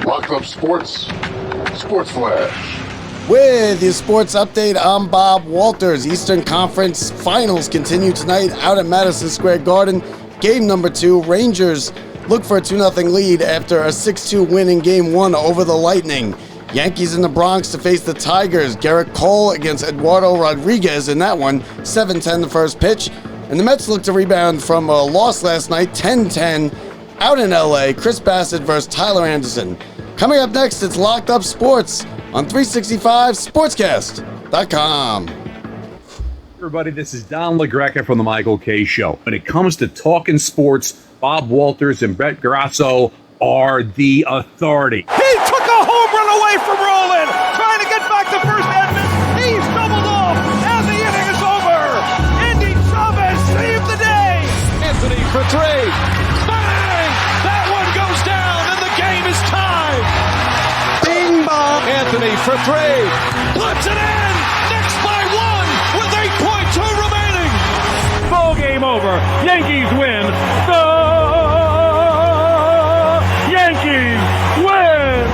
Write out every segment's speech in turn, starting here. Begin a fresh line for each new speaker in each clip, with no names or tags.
Locked Up Sports, Sports Flash.
With your sports update, I'm Bob Walters. Eastern Conference Finals continue tonight out at Madison Square Garden. Game number 2, Rangers look for a 2-0 lead after a 6-2 win in Game 1 over the Lightning. Yankees in the Bronx to face the Tigers. Garrett Cole against Eduardo Rodriguez in that one, 7-10 the first pitch. And the Mets look to rebound from a loss last night, 10-10, out in LA. Chris Bassett versus Tyler Anderson. Coming up next, it's Locked Up Sports on 365sportscast.com.
Everybody, this is Don LaGreca from the Michael Kay Show. When it comes to talking sports, Bob Walters and Brett Grasso are the authority.
He took a home run away from Roland, trying to get back to first Edmonds. He's doubled off, and the inning is over. Andy Chavez saved the day. Anthony for 3. Bang! That one goes down, and the game is tied. Bing bong. Anthony for 3. Puts it in. Knicks by 1 with 8.2 remaining. Ball game over. Yankees win. The Yankees win.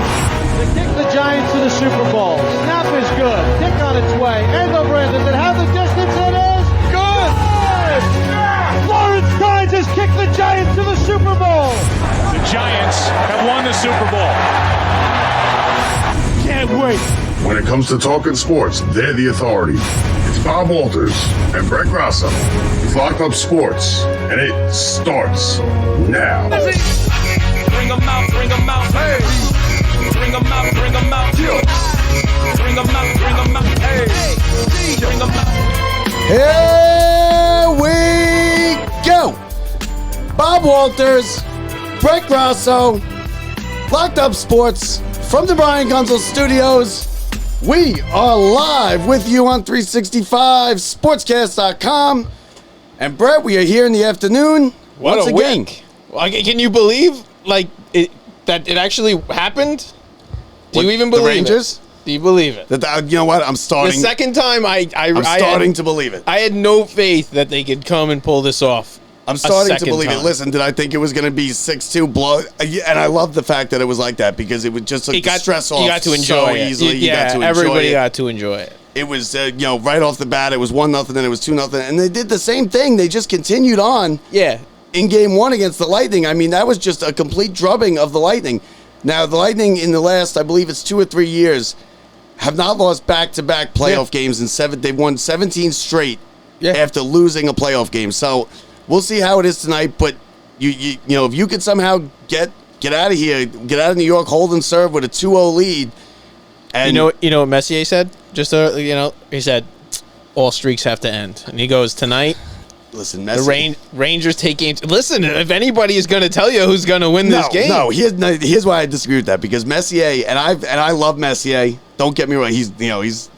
To kick the Giants to the Super Bowl. Snap is good. Kick on its way. Engelbrandt, does it have the distance? It is good. Lawrence Tynes has kicked the Giants to the Super Bowl.
The Giants have won the Super Bowl. Can't wait.
When it comes to talking sports, they're the authority. It's Bob Walters and Brett Grasso. It's Locked Up Sports, and it starts now.
Bring 'em out, bring 'em out, hey. Bring 'em out, bring 'em out, yeah. Bring 'em out, bring 'em out, hey. Bring 'em out.
Here we go. Bob Walters, Brett Grasso, Locked Up Sports from the Brian Gunzel Studios. We are live with you on 365sportscast.com. And Brett, we are here in the afternoon once again.
Week. Can you believe that it actually happened? Do you even believe
the Rangers?
it? Do you believe it?
You know what? I'm starting.
The second time I'm
starting to believe it.
I had no faith that they could come and pull this off.
I'm starting to believe it. Listen, did I think it was going to be 6-2 blow? And I love the fact that it was like that because it would just stress off.
You got to enjoy
so
it.
easily.
Everybody got to enjoy it.
It was, right off the bat, it was 1-0, then it was 2-0, and they did the same thing. They just continued on.
Yeah.
In Game 1 against the Lightning. I mean, that was just a complete drubbing of the Lightning. Now, the Lightning in the last, I believe it's 2 or 3 years, have not lost back-to-back playoff games in 7. They've won 17 straight after losing a playoff game. So we'll see how it is tonight. But you know, if you could somehow get out of here, get out of New York, hold and serve with a 2-0 lead. And
you know what Messier said? He said all streaks have to end, and he goes tonight.
Listen, Messier.
The Rangers take games. Listen, if anybody is going to tell you who's going to win this game,
here's why I disagree with that, because Messier and I love Messier. Don't get me wrong. He's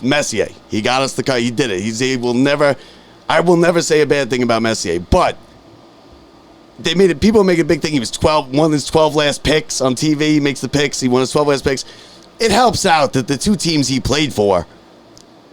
Messier. He got us the cut. He did it. I will never say a bad thing about Messier, but people make a big thing. He was 12, won his 12 last picks on TV. He makes the picks. He won his 12 last picks. It helps out that the 2 teams he played for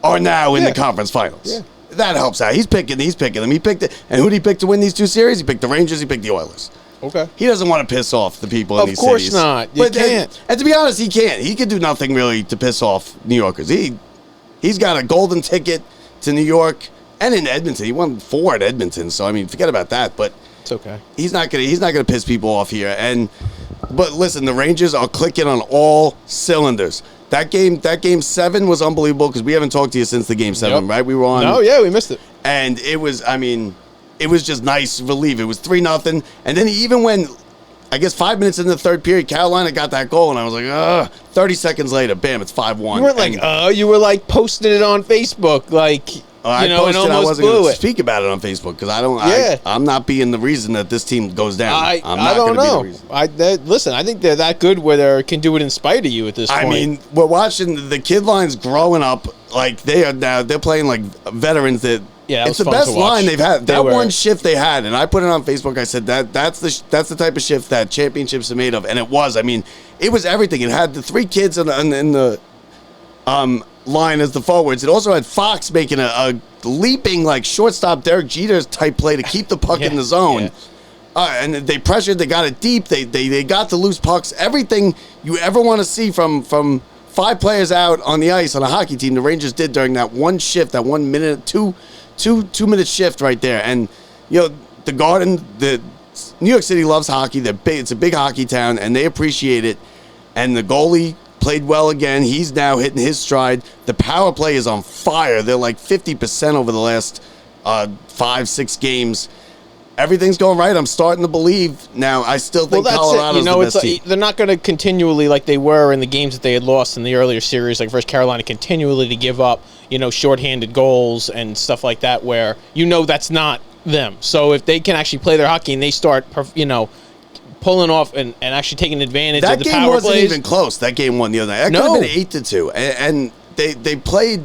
are now in the conference finals. Yeah. That helps out. He's picking them. He picked it. And who did he pick to win these 2 series? He picked the Rangers. He picked the Oilers.
Okay.
He doesn't want to piss off the people in these cities.
Of course not. You can't.
And to be honest, he can't. He could do nothing really to piss off New Yorkers. He's got a golden ticket to New York and in Edmonton. He won 4 at Edmonton. So I mean, forget about that. But
it's okay.
He's not gonna piss people off here. But listen, the Rangers are clicking on all cylinders. That game 7 was unbelievable because we haven't talked to you since the game 7, right? We were on.
Oh yeah, we missed it.
And it was just nice relief. It was 3-0, and then even when, I guess 5 minutes into the third period, Carolina got that goal, and I was like, 30 seconds later, bam, it's 5-1.
You weren't you were like posting it on Facebook, like.
I posted. I wasn't going to speak about it on Facebook because I don't. Yeah. I'm not being the reason that this team goes down.
I don't know. Listen, I think they're that good where they can do it in spite of you at this point.
I mean, we're watching the kid lines growing up like they are now. They're playing like veterans. It's the best line they've had. That one shift they had, and I put it on Facebook. I said that's the type of shift that championships are made of, and it was. I mean, it was everything. It had the 3 kids in the line as the forwards. It also had Fox making a leaping like shortstop Derek Jeter type play to keep the puck in the zone. And they pressured. They got it deep. They got the loose pucks. Everything you ever want to see from 5 players out on the ice on a hockey team, the Rangers did during that one shift, that 1 minute, two minute shift right there. And the Garden, the New York City loves hockey. They're big. It's a big hockey town, and they appreciate it. And the goalie played well again. He's now hitting his stride. The power play is on fire. They're like 50% over the last 5-6 games. Everything's going right. I'm starting to believe now. I still think Colorado's the best team.
They're not going to continually, like they were in the games that they had lost in the earlier series, like versus Carolina, continually to give up, shorthanded goals and stuff like that, where that's not them. So if they can actually play their hockey and they start, pulling off and actually taking advantage of the power plays. That game wasn't
even close. That game won the other night. That could have been 8-2. And they played...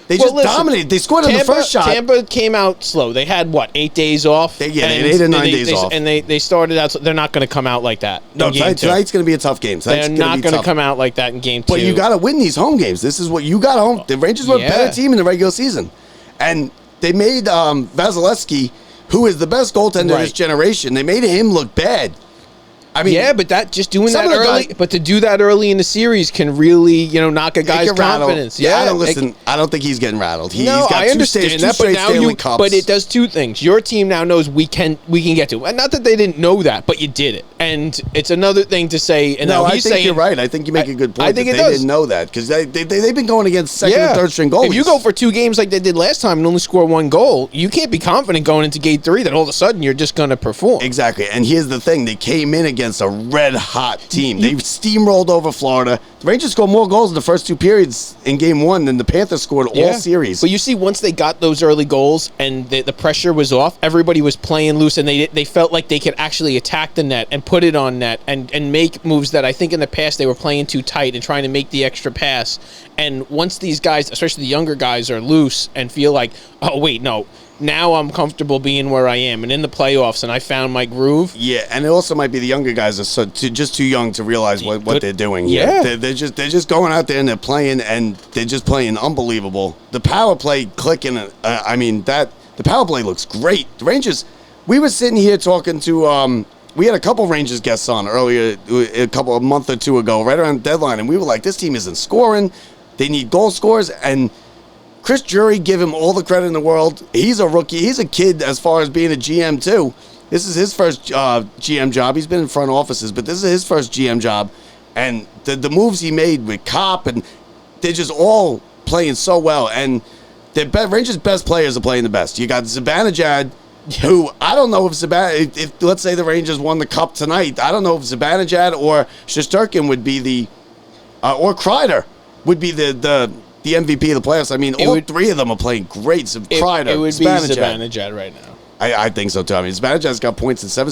They just dominated. They scored on the first shot.
Tampa came out slow. They had, 8 days off?
They had 8 or 9 days off.
And they started out, so they're not going to come out like that.
No, tonight's going to be a tough game.
They're not going to come out like that in game 2.
But you got to win these home games. This is what you got home. The Rangers were a better team in the regular season. And they made Vasilevsky, who is the best goaltender of this generation, they made him look bad. I mean,
but doing that early, but to do that early in the series can really, knock a guy's confidence.
I don't think he's getting rattled. He's got
I understand that, but now but it does 2 things. Your team now knows we can get to it. And not that they didn't know that, but you did it. And it's another thing to say. And
I think you're right. I think you make a good point.
I think
they didn't know that because they've been going against second and third string goalies.
If you go for 2 games like they did last time and only score 1 goal, you can't be confident going into game 3 that all of a sudden you're just going to perform.
Exactly. And here's the thing: they came in against a red-hot team. They steamrolled over Florida. The Rangers scored more goals in the first 2 periods in Game 1 than the Panthers scored all series.
But you see, once they got those early goals and the pressure was off, everybody was playing loose, and they felt like they could actually attack the net and put it on net and make moves that I think in the past they were playing too tight and trying to make the extra pass. And once these guys, especially the younger guys, are loose and feel like, oh, wait, no, now I'm comfortable being where I am and in the playoffs, and I found my groove.
Yeah, and it also might be the younger guys are just too young to realize what they're doing.
Yeah,
they're just going out there and they're playing, and they're just playing unbelievable. The power play clicking. The power play looks great. The Rangers. We were sitting here talking to. We had a couple Rangers guests on earlier, a month or 2 ago, right around the deadline, and we were like, this team isn't scoring. They need goal scorers, and Chris Drury, give him all the credit in the world. He's a rookie. He's a kid as far as being a GM, too. This is his first GM job. He's been in front offices, but this is his first GM job. And the moves he made with Kopp, and they're just all playing so well. And the Rangers' best players are playing the best. You got Zibanejad, who I don't know if let's say the Rangers won the Cup tonight, I don't know if Zibanejad or Shesterkin would be or Kreider would be the MVP of the playoffs. I mean, all 3 of them are playing great. Kreider,
it would be Zibanejad right now.
I think so too. I mean, Zibanejad's got points in 7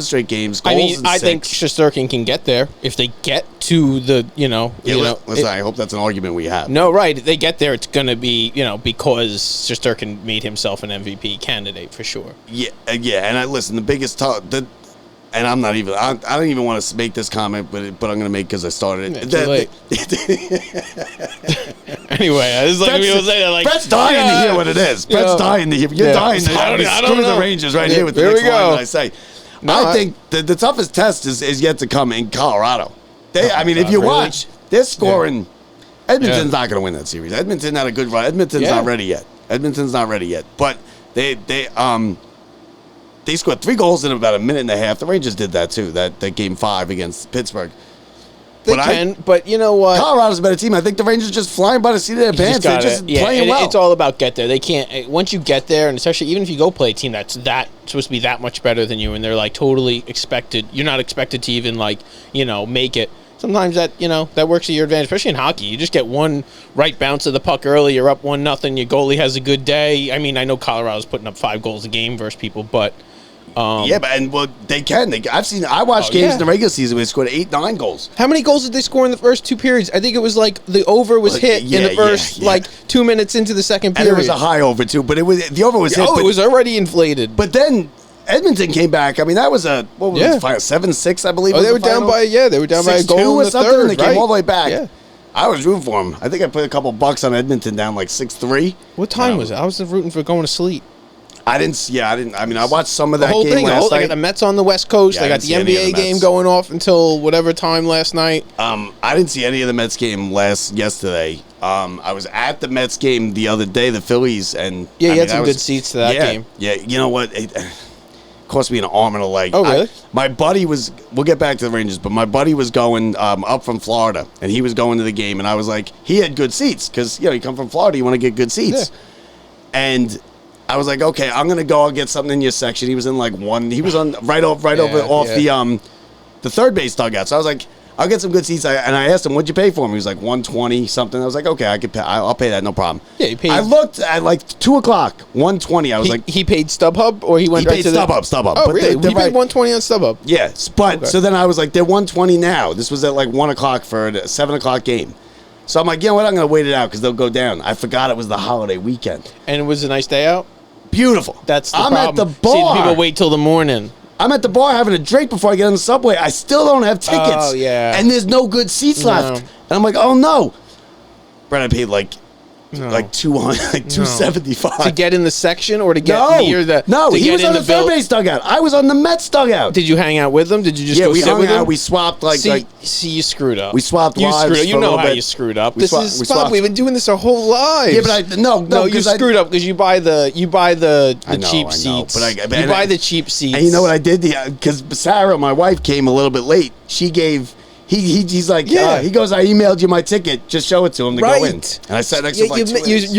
straight games. Goals in 6.
I think Shesterkin can get there if they get to the
Listen, I hope that's an argument we have.
No, right? If they get there, it's going to be because Shesterkin made himself an MVP candidate for sure.
Yeah. And the biggest and I'm not even. I don't even want to make this comment, but I'm going to make because I started it.
Too late. Anyway, I just like people say that. Like,
Brett's dying to hear what it is. Brett's dying to hear. You're dying to screw the Rangers right here with the next line that I say. No, I think the toughest test is yet to come in Colorado. If you watch, they're scoring. Edmonton's not going to win that series. Edmonton had a good run. Edmonton's not ready yet. But they scored 3 goals in about a minute and a half. The Rangers did that too. That game 5 against Pittsburgh.
But you know what?
Colorado's a better team. I think the Rangers just flying by the seat of their pants. They're just playing well.
It's all about get there. They can't. Once you get there, and especially even if you go play a team that's supposed to be that much better than you, and they're like totally expected. You're not expected to even make it. Sometimes that works to your advantage, especially in hockey. You just get one right bounce of the puck early. You're up 1-0. Your goalie has a good day. I mean, I know Colorado's putting up 5 goals a game versus people, but.
They can. I watched games in the regular season where they scored 8-9 goals.
How many goals did they score in the first 2 periods? I think it was like the over was hit in the first 2 minutes into the second period.
And it was a high over too, but the over was hit.
It was already inflated.
But then Edmonton came back. I mean, that was it, 7-6, I believe.
Oh, they were down by a goal in the third.
And they came all the way back. Yeah. I was rooting for them. I think I put a couple bucks on Edmonton down like 6-3.
What time was it? I was rooting for going to sleep.
I didn't. Yeah, I didn't. I mean, I watched some of
The
that
whole
game
thing.
last
They
night.
got the Mets on the West Coast.
Yeah, I
they got
didn't
the
see any of the
NBA game
Mets.
going off until whatever time last night.
I didn't see any of the Mets game yesterday. I was at the Mets game the other day, the Phillies, and
Yeah,
I
you had
mean,
some
I
good
was-
seats to that game.
Yeah, you know what? It cost me an arm and a leg.
Oh, really?
My buddy was. We'll get back to the Rangers, but my buddy was going up from Florida, and he was going to the game, and I was like, he had good seats because you come from Florida, you want to get good seats, and I was like, okay, I'm gonna go. I'll get something in your section. He was in like one. He was on right off the third base dugout. So I was like, I'll get some good seats. And I asked him, what'd you pay for him? He was like 120 something. I was like, okay, I could pay. I'll pay that, no problem.
Yeah, he paid-
I looked at like 2:00, 120. I was like,
He paid StubHub, or he went
he
right
paid
to the
StubHub.
Oh,
But
really?
they're
He paid
right.
120 on StubHub.
Yes, but
Okay.
so then I was like, they're 120 now. This was at like 1:00 for a 7:00 game. So I'm like, you know what? I'm gonna wait it out because they'll go down. I forgot it was the holiday weekend.
And it was a nice day out.
Beautiful.
That's the
I'm
problem.
at the bar.
See, people wait till the morning.
I'm at the bar having a drink before I get on the subway. I still don't have tickets.
Oh, yeah.
And there's no good seats
No.
left. And I'm like, oh no. Brett, I paid like
No.
like 200, like 275.
To get in the section or to get
no,
near the
no,
to
he
get
was
in
on the third
buil-
base dugout. I was on the Mets dugout.
Did you hang out with them? Did you just
Yeah,
go
we
sit
hung
with
out.
them?
We swapped like
See, you screwed up.
we swapped
You
lives
screwed up.
for
You
a
know
little
how
bit.
you screwed up.
We
This
swap-
is
we
Bob.
swapped.
We've been doing this our whole lives.
Yeah, but no,
you
'cause I-
screwed up because you buy the
I know,
cheap
I know,
seats.
but
you buy the cheap seats.
And you know what I did? Because Sarah, my wife, came a little bit late. She gave. He's like,
Yeah.
he goes, I emailed you my ticket. Just show it to him to
Right.
go in. And I sat next to him like 2 minutes.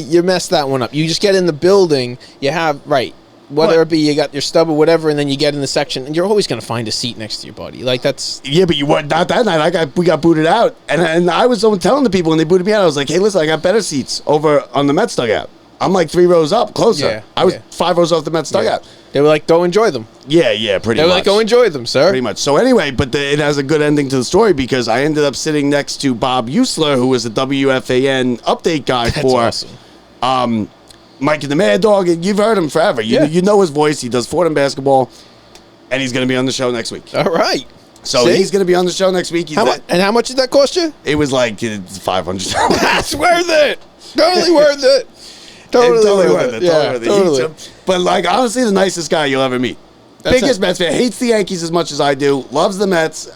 you messed that one up. You just get in the building. You have whether
What?
it be you got your stub or whatever, and then you get in the section, and you're always going to find a seat next to your buddy. Like that's
Yeah, but you weren't not that night. We got booted out, and I was telling the people when they booted me out, I was like, hey, listen, I got better seats over on the Mets dugout. I'm like 3 rows up, closer.
Yeah,
I was
yeah.
5 rows off the Mets dugout.
they were like, go enjoy them.
Yeah, pretty
They were
much.
like, go enjoy them, sir.
Pretty much. So anyway, but it has a good ending to the story because I ended up sitting next to Bob Usler, who was the WFAN update guy
That's
for
awesome.
Mike and the Mad Dog. And you've heard him forever.
Yeah.
You know his voice. He does Fordham basketball, and he's going to be on the show next week.
All right.
So
See?
he's going to be on the show next week. He's
How much did that cost you?
It was like it's $500.
That's worth it. Totally worth it. Totally worth it. Yeah, totally.
But like honestly, the nicest guy you'll ever meet.
That's
Biggest
it.
Mets fan. Hates the Yankees as much as I do. Loves the Mets.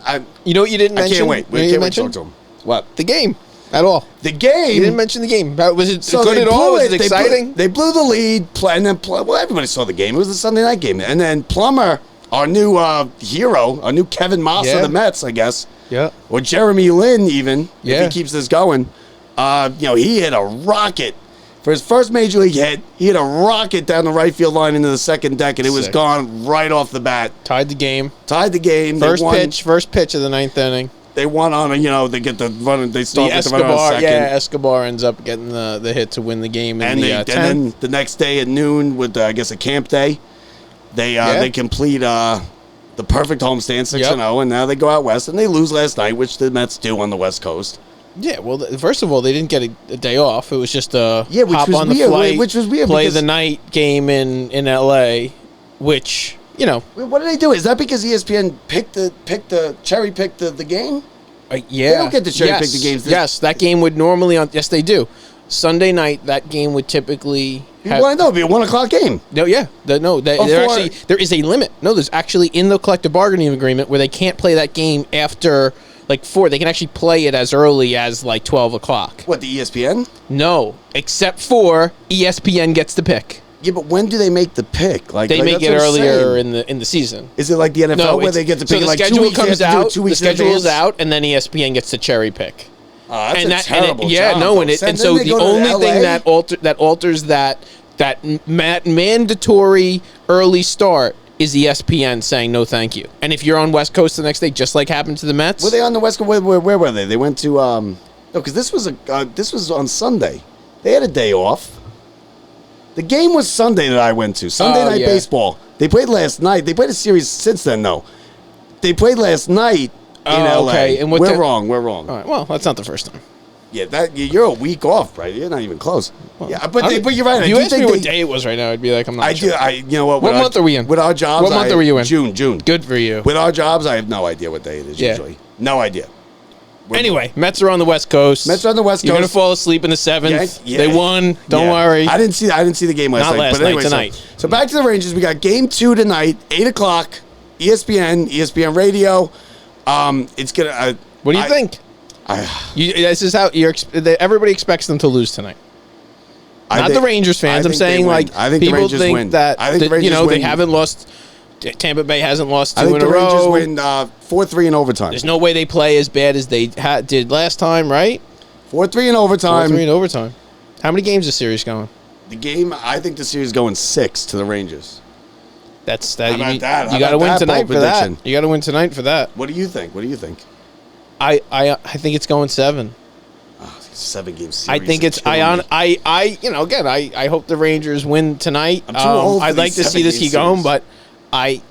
You know what you didn't
I
mention?
can't wait.
You know
We
what
can't
you
wait to talk
mentioned?
to him. What?
The game at all.
The game.
You didn't mention the game. Was it
So
good
they
at all?
blew
Was
it.
it exciting?
They blew the lead, and then well, everybody saw the game. It was a Sunday night game, and then Plummer, our new hero, our new Kevin Moss
Yeah.
of the Mets, I guess,
Yeah.
or Jeremy Lin, even
Yeah.
if he keeps this going. He hit a rocket for his first major league hit. He hit a rocket down the right field line into the second deck, and it was
Sick.
gone right off the bat.
Tied the game.
Tied the game.
First
they won,
pitch of the ninth inning.
They won on they get the run. They
The
start with the run on
Escobar,
second.
Escobar ends up getting the hit to win the game in
And,
the
and
10th.
then the next day at noon with I guess a camp day, they complete the perfect homestand 6-0, and now they go out west and they lose last night, which the Mets do on the West Coast.
Yeah, well, first of all, they didn't get a day off. It was just a
Yeah, which
hop
was
on the
weird,
flight,
which was weird
play
because-
the night game in L.A., which,
What did they do? Is that because ESPN cherry picked the game?
yeah.
They don't get to cherry pick the games.
Yes, that game would normally yes, they do. Sunday night, that game would typically
Well, I know it'd be a 1:00 game.
No, yeah.
Before-
There is a limit. No, there's actually in the collective bargaining agreement where they can't play that game after 4. They can actually play it as early as 12 o'clock.
What, the ESPN?
No, except for ESPN gets the pick.
Yeah, but when do they make the pick?
They make
that's
it
what I'm
earlier
saying.
in the season.
Is it like the NFL where
it's-
they get to
so
pick
the
like 2
schedule
weeks? They have
comes
to do it
out.
2
The
weeks in
schedule is
advance?
out, and then ESPN gets to cherry pick.
That's
and
a
that,
terrible
and it, yeah,
job,
no,
though.
and
Then
so
they
the
go to
only thing
LA?
that alters that mandatory early start is ESPN saying no, thank you. And if you're on West Coast the next day, just like happened to the Mets,
Were they on the West Coast? Where were they? They went to no, because this was on Sunday. They had a day off. The game was Sunday that I went to. Sunday night
yeah.
baseball. They played last night. They played a series since then, though. They played last night in LA.
okay. And what
we're
ti-
wrong. We're wrong.
All right, well, that's not the first time.
Yeah, you're a week off, right? You're not even close. Yeah, but you're right.
If
I
you
do
asked me
think
what day it was right now, I'd be like, I'm not
I
sure.
do. You know what?
What month are we in?
With our jobs,
What month are you in?
June.
Good for you.
With our jobs, I have no idea what day it is
Yeah.
usually. No idea.
Anyway, Mets are on the West Coast.
Mets are on the West
You're gonna
Coast.
fall asleep in the seventh.
Yeah,
They won. Don't worry.
I didn't see the game last
Not
night.
last
but anyway,
night, tonight.
So back to the Rangers. We got Game 2 tonight, 8 o'clock, ESPN Radio. It's gonna.
What do you think? This is how everybody expects them to lose tonight. Not the Rangers fans. I'm saying like
I think the
people
Rangers
think
win.
that
I think the Rangers
they
win.
haven't lost. Tampa Bay hasn't lost
I
two
think
in
the
a
Rangers
row.
win 4-3 in overtime.
There's no way they play as bad as they did last time, right?
4-3 in overtime.
4-3 in overtime. How many games is the series going?
The game, I think the series is going 6 to the Rangers.
That's that.
How about that? How
You got to
about
win
that
tonight
bold
for that.
prediction?
You got to win tonight for that.
What do you think?
I think it's going 7.
7-game series.
I think it's I hope the Rangers win tonight.
I'm too old for
I'd like
these
to see this
7-game
keep going,
series.
but I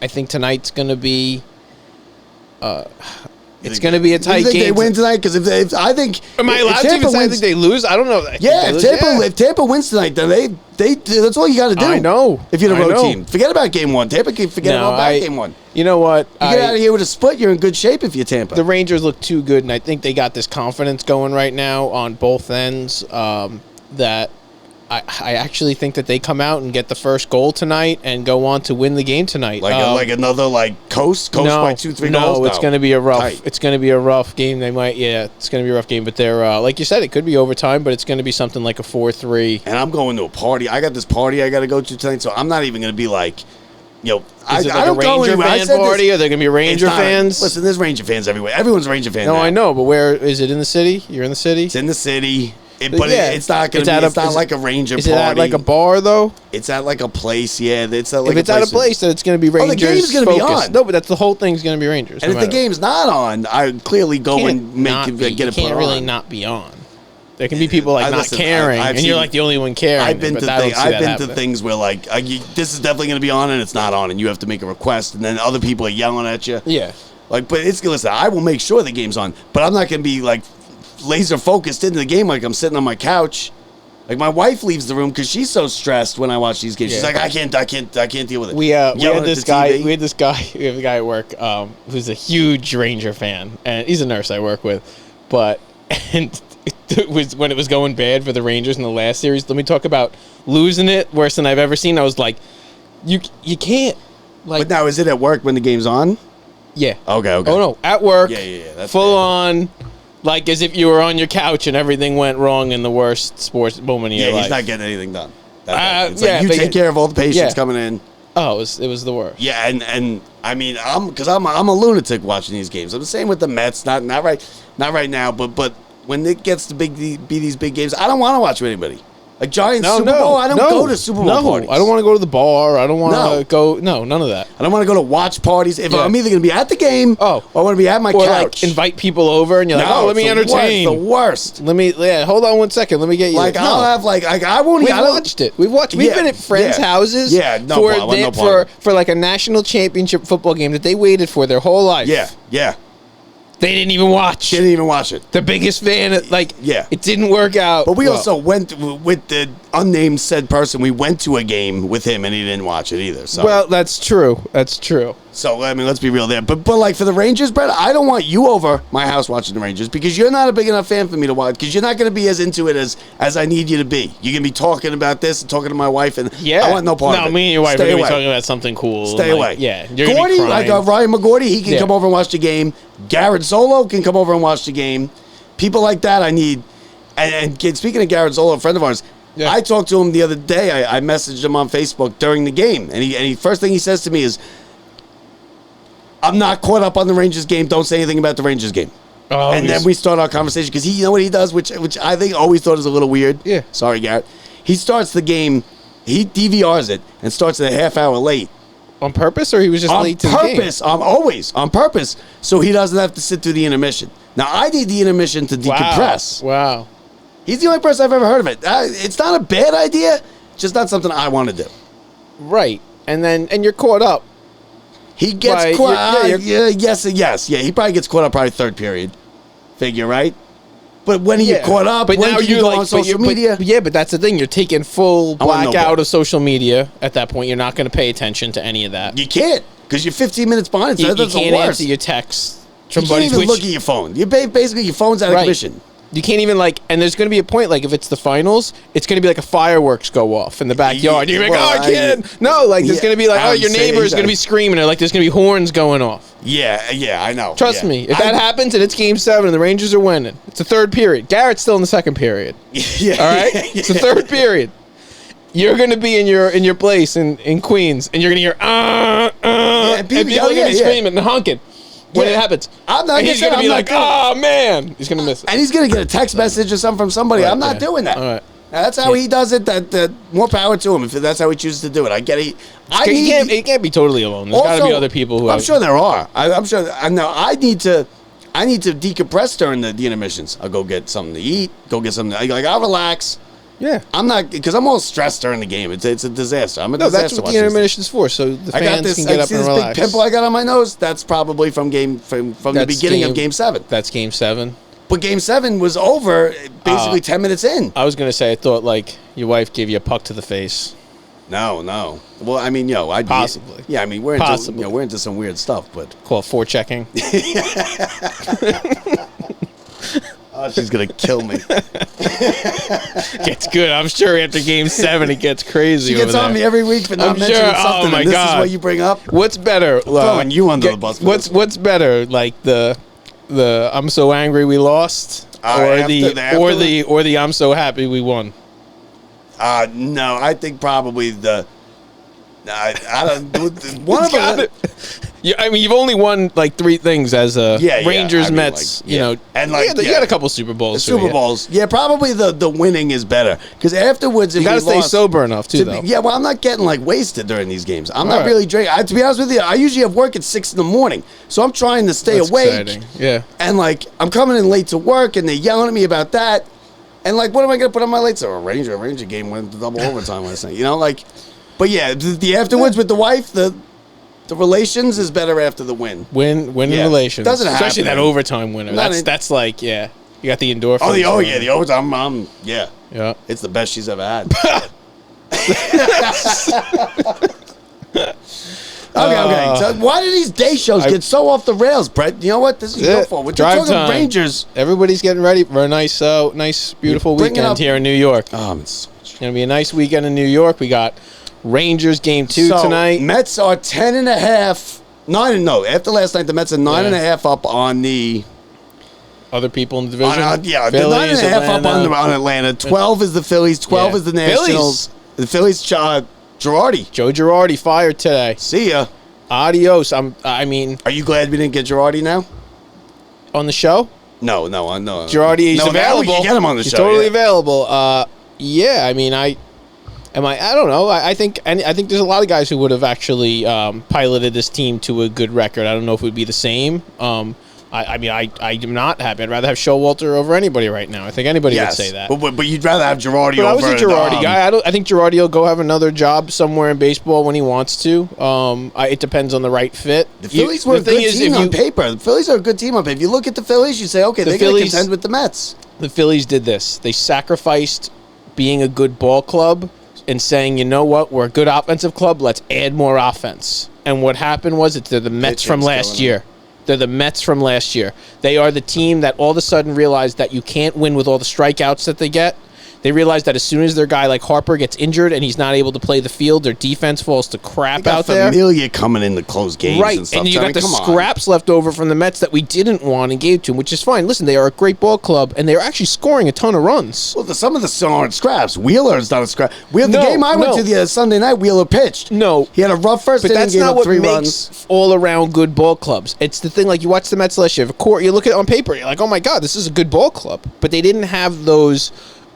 think tonight's going to be it's going to be a tight
You think
game.
they win tonight? Because if I think,
Am I
if
allowed to
Tampa
even say I
wins-
think they lose? I don't know. I think
Yeah,
they
if
lose.
Tampa wins tonight, then they that's all you got to do.
I know.
If you're the
I
road
know.
team, forget about game 1. Tampa can forget
No,
about game 1.
You know what?
You get out of here with a split, you're in good shape if you're Tampa.
The Rangers look too good, and I think they got this confidence going right now on both ends. That I actually think that they come out and get the first goal tonight and go on to win the game tonight.
like another coast by 2-3
no,
goals.
it's going to be a rough.
Tight.
It's going to be a rough game. They might, it's going to be a rough game. But they're like you said, it could be overtime, but it's going to be something like a 4-3.
And I'm going to a party. I got this party I got to go to tonight, so I'm not even going to be like,
Is it
I
like a
don't go
Ranger
anywhere. I
fan
said this-
party? Are there going to be
It's
Ranger
not-
fans?
Listen, there's Ranger fans everywhere. Everyone's a Ranger fan.
No,
now.
I know, but where is it in the city? You're in the city.
It's in the city,
But yeah,
it's not going
it's
to
at
be.
a-
It's not
is-
like a Ranger
Is
party.
it at like a bar though?
It's at like a place. Yeah, it's at like
If it's at a place, then it's going to be
the
Rangers.
game's gonna be
focused.
on.
No, but that's the whole thing's going to be Rangers.
And
no
if the
matter.
game's not on, I clearly go and get it
you
put
can't really
on.
not be on. There can be people like not
Listen,
caring,
I've
and you're
seen-
like the only one caring.
I've been
but
to
I don't see that
I've been to
happen.
things where this is definitely going to be on and it's not on, and you have to make a request, and then other people are yelling at you.
Yeah.
But listen, I will make sure the game's on, but I'm not going to be laser focused into the game like I'm sitting on my couch. Like my wife leaves the room because she's so stressed when I watch these games. She's
Yeah.
like, I can't deal with it.
We had
Yelling at
this
the
guy.
TV.
We have a guy at work who's a huge Ranger fan, and he's a nurse I work with. But and it was when it was going bad for the Rangers in the last series. Let me talk about losing it worse than I've ever seen. I was like, you can't. Like,
But now, is it at work when the game's on?
yeah.
Okay.
Oh no, at work.
Yeah. That's
full
bad.
on. Like as if you were on your couch and everything went wrong in the worst sports moment of
Yeah,
your life.
he's not getting anything done. It's
yeah,
like you
but-
take care of all the patients
yeah.
coming in.
Oh, it was the worst.
Yeah, and I mean, I'm a lunatic watching these games. I'm the same with the Mets. Not right now, but when it gets to be these big games, I don't want to watch with anybody. Like Giants Super Bowl, I don't go to Super Bowl parties.
I don't want to go to the bar. I don't want to go. No, none of that.
I don't want to go to watch parties. If
Yeah.
I'm either going to be at the game, or I want to be at my
or
couch.
like invite people over, and you're like,
No,
oh, let me
it's the
entertain.
The worst.
Let me. Yeah, hold on 1 second. Let me get you.
Like
no.
I'll have I won't.
We've
I don't-
watched it. We've watched. We've
Yeah,
been at friends'
yeah.
houses.
Yeah, no
for
problem, no
they-
problem.
for like a national championship football game that they waited for their whole life.
Yeah.
They didn't even watch.
Didn't even watch it.
The biggest fan.
Yeah.
It didn't work out.
But we
well.
also went with the unnamed said person. We went to a game with him, and he didn't watch it either. So
Well, that's true. That's true.
So I mean, let's be real there. But like for the Rangers, Brett, I don't want you over my house watching the Rangers because you're not a big enough fan for me to watch. Because you're not going to be as into it as I need you to be. You're going to be talking about this and talking to my wife, and
Yeah.
I want no part of it.
No, me and your wife
Stay
are going to
away.
be talking about something cool.
Stay
and,
away.
Yeah. You're gonna
Gordy,
be crying.
like Ryan McGordy, he can
Yeah.
come over and watch the game. Garrett Zolo can come over and watch the game. People like that I need. And speaking of Garrett Zolo, a friend of ours,
Yeah.
I talked to him the other day. I messaged him on Facebook during the game, and he first thing he says to me is, "I'm not caught up on the Rangers game. Don't say anything about the Rangers game."
Oh,
And then we start our conversation because you know what he does, which I think always thought is a little weird.
Yeah.
Sorry, Garrett. He starts the game, he DVRs it and starts it a half hour late.
on purpose, or he was just
On
late to the game?
purpose, always on purpose, so he doesn't have to sit through the intermission. Now I need the intermission to decompress.
Wow.
He's the only person I've ever heard of it. It's not a bad idea, just not something I want to do.
Right. And you're caught up.
He gets
Right,
caught.
you're-
Yes. Yeah, he probably gets caught up probably third period. Figure, right? But when you
Yeah.
caught up,
But
when
now
can you
you're
go
like
on social
but
media?
yeah, but that's the thing. You're taking full
I want no
blackout
part.
of social media at that point. You're not going to pay attention to any of that.
You can't because you're 15 minutes behind.
You
That's the
can't
worst.
answer your texts.
You can't even look at your phone. You basically your phone's out of commission.
You can't even and there's going to be a point if it's the finals, it's going to be like a fireworks go off in the backyard. You're like, I can't. No, there's going to be your neighbor is going to be screaming, or there's going to be horns going off.
Yeah, I know.
Trust me, if that happens and it's Game 7 and the Rangers are winning, it's the third period. Garrett's still in the second period.
Yeah.
All right, it's the third period. You're going to be in your place in Queens, and you're going to hear and people are going to be screaming and honking. When it happens,
I'm not.
And he's going to be oh man, he's going to miss it.
And he's going to get a text message or something from somebody.
Right,
I'm not doing that.
All right.
Now, that's how he does it. That more power to him if that's how he chooses to do it. I get it.
He can't be totally alone. There's got to be other people who.
I'm sure there are. I'm sure. I know. I need to decompress during the intermissions. I'll go get something to eat. Go get something. I'll relax.
Yeah,
I'm not because I'm all stressed during the game. It's a disaster. I'm a disaster.
That's what the intermission's for. So the fans can get up and relax.
Big pimple I got on my nose. That's probably from the beginning of Game 7.
That's Game 7.
But Game 7 was over basically 10 minutes in.
I was gonna say I thought your wife gave you a puck to the face.
No. Well, I mean, I'd
possibly.
Yeah, I mean, we're into some weird stuff, but
call it forechecking.
Oh, she's gonna kill me.
Gets good. I'm sure after Game 7 it gets crazy.
She gets on me every week for not mentioning something.
Oh my
and this
God.
is what you bring up.
What's better?
Throwing you under the bus.
What's better? The I'm so angry we lost, or the I'm so happy we won.
No, I think probably the. I don't. One of them.
Yeah, I mean, you've only won 3 things as Rangers,
I mean,
Mets.
and
you had a couple Super Bowls.
Super Bowls. Yeah, probably the winning is better because afterwards, if
you got to stay sober enough too. Though.
Yeah, well, I'm not getting wasted during these games. I'm not really drinking. To be honest with you, I usually have work at 6 in, so I'm trying to stay awake.
Exciting. Yeah,
and I'm coming in late to work, and they're yelling at me about that. And what am I going to put on my lights? A Ranger game went to double overtime last night. But yeah, the afterwards with the wife, the relations is better after the win.
Win relations.
Doesn't happen.
Especially that overtime winner. That's you got the endorphins.
The overtime. Yeah. It's the best she's ever had. Okay. So why do these day shows get so off the rails, Brett? You know what? This is your fault. We're talking
time.
Rangers.
Everybody's getting ready for a nice, beautiful weekend here in New York.
It's
going to be a nice weekend in New York. We got Rangers Game 2 tonight.
Mets are 10.5. After last night, the Mets are 9.5 up on the
other people in the division.
They're 9.5 up on Atlanta. 12 is the Phillies. 12 is the Nationals. The Phillies. Joe
Girardi fired today.
See ya.
Adios. Are
you glad we didn't get Girardi now
on the show?
No.
Girardi is available.
Now we can get him on the show.
He's totally available. I don't know. I think there's a lot of guys who would have actually piloted this team to a good record. I don't know if it would be the same. I'm not happy. I'd rather have Showalter over anybody right now. I think anybody would say that.
But you'd rather have Girardi over.
I was a Girardi guy. I think Girardi will go have another job somewhere in baseball when he wants to. It depends on the right fit.
The Phillies were a good team on paper. The Phillies are a good team on paper. If you look at the Phillies, you say, okay, they're going to contend with the Mets.
The Phillies did this. They sacrificed being a good ball club and saying, you know what, we're a good offensive club, let's add more offense. And what happened was they're the Mets from last year. They're the Mets from last year. They are the team that all of a sudden realized that you can't win with all the strikeouts that they get. They realized that as soon as their guy like Harper gets injured and he's not able to play the field, their defense falls to crap out there.
Familia coming in to close games and stuff.
And you got the scraps left over from the Mets that we didn't want and gave to them, which is fine. Listen, they are a great ball club, and they're actually scoring a ton of runs.
Well, some of the aren't scraps. Wheeler's not a scrap. The game I went to the Sunday night, Wheeler pitched.
No.
He had a rough first inning,
that's
gave
not
up
what
3
makes
runs.
all-around good ball clubs. It's the thing, you watch the Mets last year. You look at it on paper, you're like, oh my God, this is a good ball club. But they didn't have those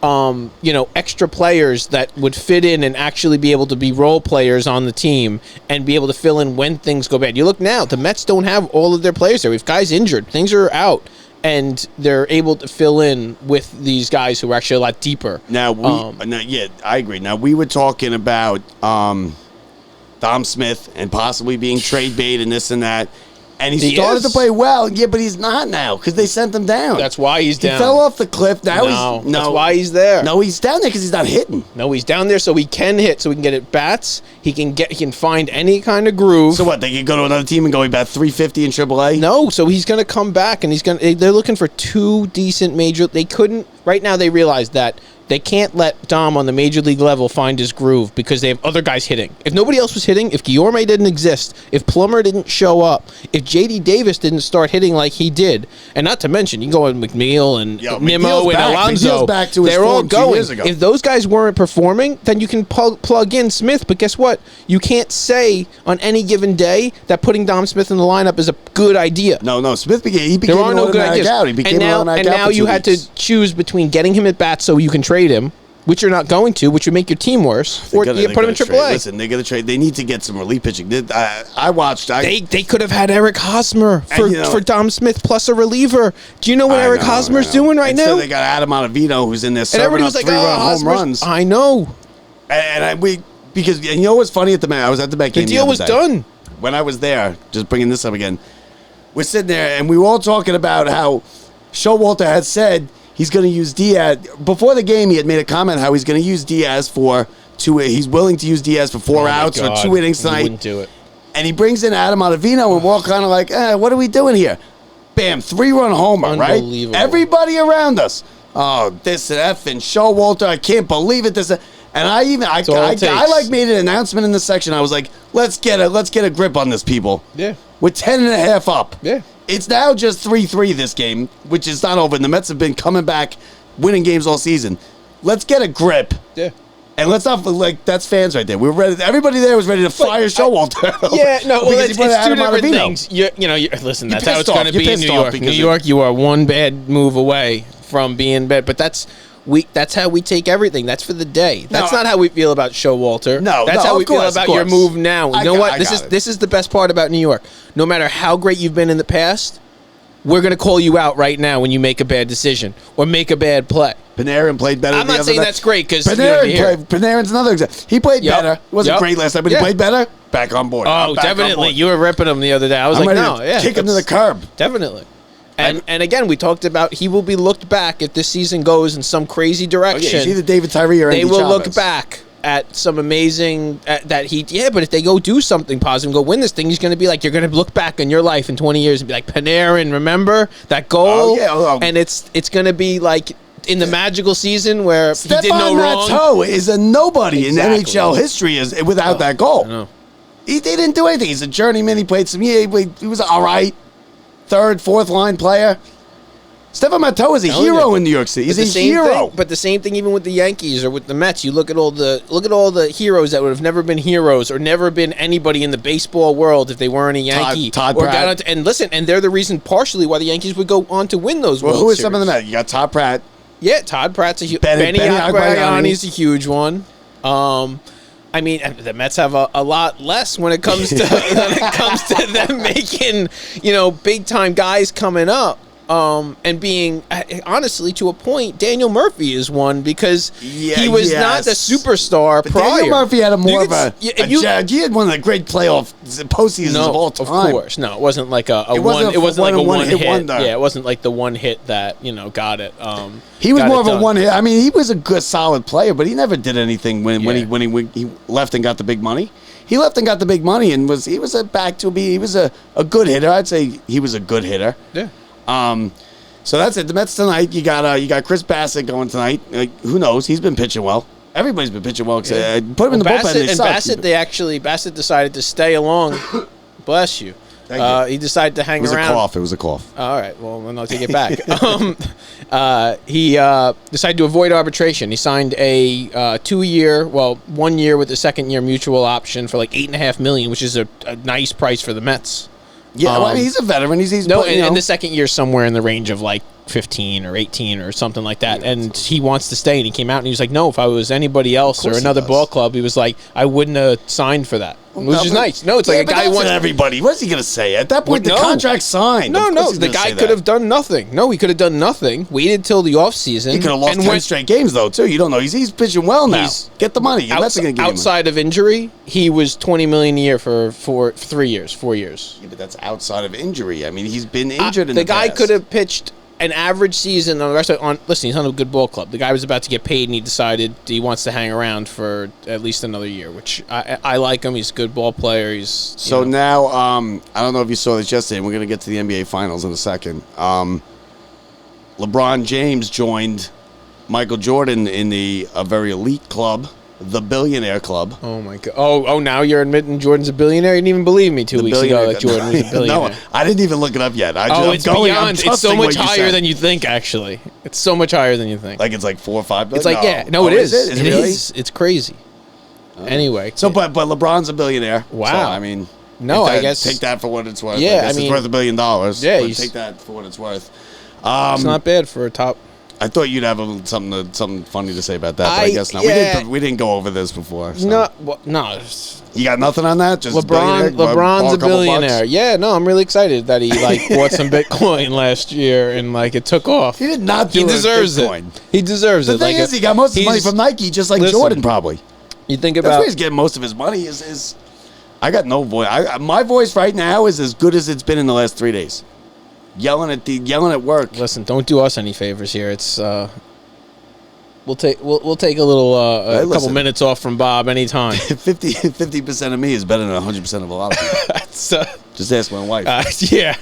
extra players that would fit in and actually be able to be role players on the team and be able to fill in when things go bad. You look now, the Mets don't have all of their players there. We have guys injured. Things are out. And they're able to fill in with these guys who are actually a lot deeper.
I agree. Now, we were talking about Dom Smith and possibly being trade bait and this and that. And he
He
started
is.
to play well. Yeah, but he's not now because they sent him down.
That's why he's
He
down.
fell off the cliff. Now
No,
he's
that's why he's there.
No, he's down there because he's not hitting.
No, he's down there so he can hit, so he can get at bats. He can find any kind of groove.
So what? They can go to another team and go about 350 in AAA.
No, so he's going to come back, and they're looking for 2 decent major. They couldn't. Right now, they realize that they can't let Dom on the major league level find his groove because they have other guys hitting. If nobody else was hitting, if Guillorme didn't exist, if Plummer didn't show up, if J.D. Davis didn't start hitting like he did, and not to mention, you go on McNeil and
Yo,
Nimmo
McNeil's
and
back.
Alonso,
McNeil's back to his
they're all
form 2
going.
years ago.
If those guys weren't performing, then you can plug in Smith. But guess what? You can't say on any given day that putting Dom Smith in the lineup is a good idea.
No. Smith became
There are
an
no good
automatic
ideas.
out. He became an automatic out
now
for
you
2
had
weeks.
to choose between getting him at bats so you can trade him, which you're not going to, which would make your team worse, or you put him in AAA.
Listen, they're going to trade. They need to get some relief pitching. I watched.
They could have had Eric Hosmer for Dom Smith plus a reliever. Do you know what Eric Hosmer's doing right now?
So they got Adam Ottavino, who's in there
And
serving
everybody
up
was like,
3-run home
Hosmer's.
runs.
I know.
Because you know what's funny at the Met? I was at the Met game.
The deal was
other day.
done.
When I was there, just bringing this up again, we're sitting there and we were all talking about how Showalter had said he's going to use Diaz. Before the game, he had made a comment how he's going to use Diaz for 2. He's willing to use Diaz for 4 outs or 2 innings
He
tonight.
wouldn't do it.
And he brings in Adam Ottavino, and we're all kind of like, what are we doing here? Bam, 3-run homer, right?
Unbelievable.
Everybody around us. Oh, this and F and Showalter, I can't believe it. This and I
all it takes.
made an announcement in the section. I was like, let's get a grip on this, people.
Yeah.
We're 10.5 up.
Yeah.
It's now just 3-3 this game, which is not over. And the Mets have been coming back, winning games all season. Let's get a grip.
Yeah.
And let's not, that's fans right there. We were ready. Everybody there was ready to fire Showalter.
Yeah, no, well,
Because
it's
he put
two
Adam
different
Ottavino.
things. Listen, that's
You're
how it's
pissed off.
going to be
You're
in
pissed
New
off
York.
because
New York, you are one bad move away from being bad, but that's how we take everything. That's for the day. That's not how we feel about Showalter. That's how we feel about your move now. You know what? This is the best part about New York. No matter how great you've been in the past, we're going to call you out right now when you make a bad decision or make a bad play.
Panarin played better.
I'm not saying that's great because
Panarin's another example. He played
Yep.
better. He wasn't
Yep.
great last time, but
Yeah.
he played better. Back on board.
Oh,
I'm back on
definitely.
board.
You were ripping him the other day. I was
I'm
like,
ready
no,
to
yeah,
kick him to the curb.
Definitely. And again, we talked about he will be looked back if this season goes in some crazy
Oh, yeah,
direction.
it's either David Tyree or
They
Andy
will look
Chavez.
back at some amazing but if they go do something positive and go win this thing, he's going to be like, you're going to look back in your life in 20 years and be like, Panarin, remember that goal?
Oh, yeah. Oh.
And it's going to be like in the magical season where he did no
Stepan
wrong.
Matteau is a nobody
Exactly.
in NHL history without that goal.
I know.
He didn't do anything. He's a journeyman. He played he was all right. 3rd, 4th line player. Stepan Matteau is a
Telling
hero
you.
in New York City. He's
But
a
the same
hero.
thing- but the same thing even with the Yankees or with the Mets. You look at all the heroes that would have never been heroes or never been anybody in the baseball world if they weren't a Yankee.
Todd
or
Pratt.
got onto, and listen, and they're the reason partially why the Yankees would go on to win those
Well,
World
who are
Series.
some of them? You got Todd Pratt.
Yeah, Todd Pratt's a huge.
Benny
Benny
Agbayani's
Agbayani's a huge one. I mean, the Mets have a lot less when it comes to them making big time guys coming up. And being honestly to a point, Daniel Murphy is one because he was not the superstar
But
prior.
Daniel Murphy had he had one of the great playoff postseasons of all time.
Of course, no, it wasn't like a
It wasn't
one
one hit
hit.
wonder.
Yeah, it wasn't like the one hit that got it.
He was
got
more
it
of a
done.
one hit. I mean, he was a good, solid player, but he never did anything when he left and got the big money. He left and got the big money, and he was a good hitter. I'd say he was a good hitter.
Yeah.
So that's it. The Mets tonight. You got Chris Bassett going tonight. Who knows? He's been pitching well. Everybody's been pitching well. Put him in the bullpen.
Bassett decided to stay along. Bless you.
Thank you.
He decided to hang
It was
around.
a cough. It was a cough.
All right. Well, then I'll take it back. He decided to avoid arbitration. He signed a 2-year, 1 year with a second-year mutual option for like $8.5 million, which is a nice price for the Mets.
Yeah, I mean, he's a veteran. He's
No,
playing,
and the second year somewhere in the range of like 15 or 18 or something like that. And he wants to stay, and he came out and he was like, no, if I was anybody else or
course he
another
does.
ball club, he was like, I wouldn't have signed for that. which is nice. No, it's like a guy wants
everybody. What's he gonna say? At that point,
No.
the contract's signed.
No,
Of
no,
course he's
the
gonna
guy
say
could
that.
have done nothing. No, he could have done nothing. Waited till the offseason.
He could have lost 10 straight games, though, too. You don't know. He's pitching well now. Get the money. You're Mets are gonna give him
outside of injury, he was $20 million a year for 4 years.
Yeah, but that's outside of injury. I mean, he's been injured in
the
the
guy
past.
could have pitched an average season on the rest of listen, he's on a good ball club. The guy was about to get paid and he decided he wants to hang around for at least another year, which I like him. He's a good ball player. He's
So now, I don't know if you saw this yesterday. We're going to get to the NBA Finals in a second. LeBron James joined Michael Jordan in a very elite club, the Billionaire Club.
Oh my god! Oh! Now you're admitting Jordan's a billionaire. You didn't even believe me 2 weeks ago that Jordan was a billionaire.
No, I didn't even look it up yet.
It's beyond. It's so much higher than you think. Actually, it's so much higher than you think.
Like it's like 4 or 5 billion.
It's like it is.
Is it really?
It's crazy. Anyway,
So, but LeBron's a billionaire.
Wow.
So, I mean,
No, I guess
take that for what it's worth.
Yeah,
I guess
I mean,
it's worth $1 billion.
yeah,
but
he's-
take that for what it's worth.
it's not bad for a top.
I thought you'd have something funny to say about that, but I guess not.
yeah.
We didn't go over this before. So.
No.
You got nothing on that? Just
LeBron's
borrow
a billionaire.
bucks?
Yeah, no, I'm really excited that he bought some Bitcoin last year and it took off.
He did not do
He
it with
deserves
Bitcoin.
it. He deserves
The
it.
thing is, he got most of his money from Nike, just like
Listen.
Jordan probably.
You think
That's
about
where he's getting most of his money. Is I got no voice. My voice right now is as good as it's been in the last 3 days. Yelling at work.
Listen, don't do us any favors here. It's we'll take a little a couple
listen.
minutes off from Bob anytime.
50% of me is better than 100% of a lot of people.
That's,
Just ask my wife.
yeah.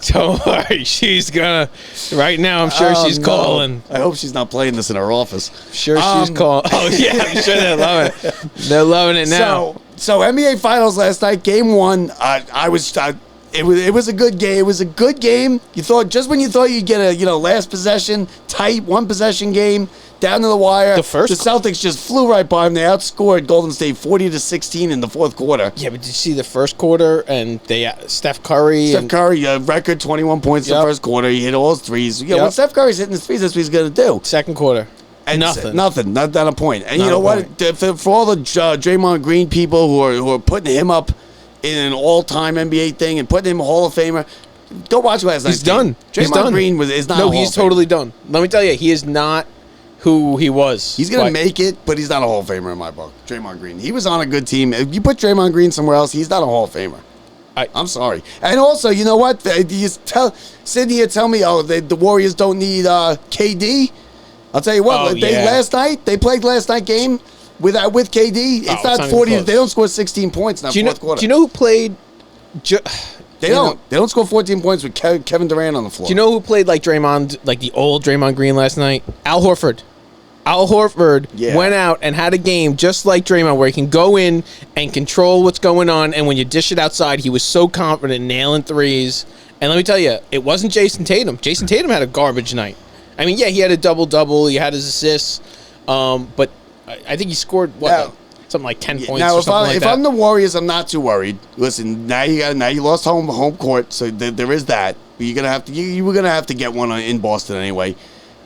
Don't worry, she's gonna. Right now, I'm sure
Oh,
she's
no.
calling.
I hope she's not playing this in her office.
Sure, she's calling. Oh yeah, I'm sure they're loving it. They're loving it now.
So NBA Finals last night, Game 1. It was a good game. It was a good game. You thought just when you thought you'd get a last possession tight 1-possession game down to the wire.
The
Celtics just flew right by them. They outscored Golden State 40-16 in the fourth quarter.
Yeah, but did you see the first quarter and Steph Curry?
Steph Curry, record 21 points in the first quarter. He hit all his threes. When
Yep.
Steph Curry's hitting his threes, that's what he's going to do.
Second quarter,
And
nothing.
Nothing. Not a point. And
Not
you know
a
what? For all the Draymond Green people who are putting him up in an all-time NBA thing and putting him a Hall of Famer, go watch last night's
He's done.
game.
He's
Draymond
done.
Green is not.
No,
a Hall
he's
of Famer.
totally done. Let me tell you, he is not who he was.
He's gonna
Like,
make it, but he's not a Hall of Famer in my book. Draymond Green. He was on a good team. If you put Draymond Green somewhere else, he's not a Hall of Famer. I'm sorry. And also, you know what? You tell Sydney, tell me, the Warriors don't need KD. I'll tell you what.
Oh, yeah.
They played last night game with KD. It's not
even
40.
close.
They don't score 16 points in that fourth quarter.
Do you know who played?
They don't. They don't score 14 points with Kevin Durant on the floor.
Do you know who played like Draymond, like the old Draymond Green last night? Al Horford. Al Horford went out and had a game just like Draymond where he can go in and control what's going on, and when you dish it outside, he was so confident nailing threes. And let me tell you, it wasn't Jason Tatum. Jason Tatum had a garbage night. I mean, yeah, he had a double-double. He had his assists. But I think he scored, something like 10 points
Now,
or something like
if
that.
I'm the Warriors, I'm not too worried. Listen, now you lost home court, so there is that. But you're gonna have to you were gonna have to get one in Boston anyway.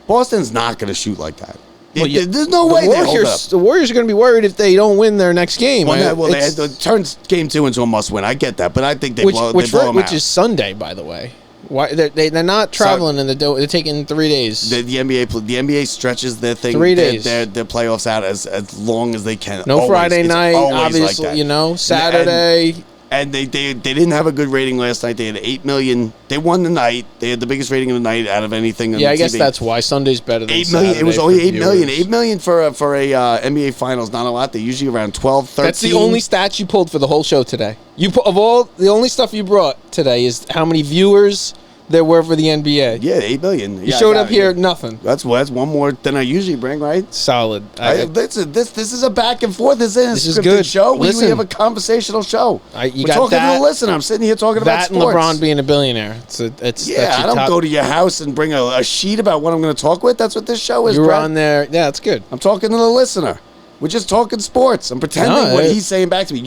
Boston's not gonna shoot like that. There's no way they hold up.
The Warriors are going to be worried if they don't win their next game.
They had to turn Game 2 into a must-win. I get that, but I think they blow them out.
Which is Sunday, by the way. Why they're not traveling and they're taking 3 days.
The NBA stretches their thing.
3 days.
Their playoffs out as long as they can.
No
Always.
Friday
It's
night,
always
obviously.
like that.
Saturday.
And they didn't have a good rating last night. They had 8 million. They won the night. They had the biggest rating of the night out of anything. On
Yeah, I
TV.
guess that's why Sunday's better than
8 million.
Saturday
It was
for
only 8 million.
viewers.
8 million for a NBA Finals. Not a lot. They're usually around 12, 13.
That's the only stats you pulled for the whole show today. The only stuff you brought today is how many viewers there were for the NBA.
Yeah, 8 million.
You showed up here, nothing.
That's one more than I usually bring, right?
Solid.
This is a back and forth. This is a
good.
show. We
Listen.
have a conversational show.
You
We're
got
talking
that-
to the listener. I'm sitting here talking about
that and
sports.
LeBron being a billionaire. That's
Yeah,
that's
I
your
don't
top-
go to your house and bring a sheet about what I'm going to talk with. That's what this show is,
You were
Brett.
on there. Yeah, that's good.
I'm talking to the listener. We're just talking sports. I'm pretending what he's saying back to me.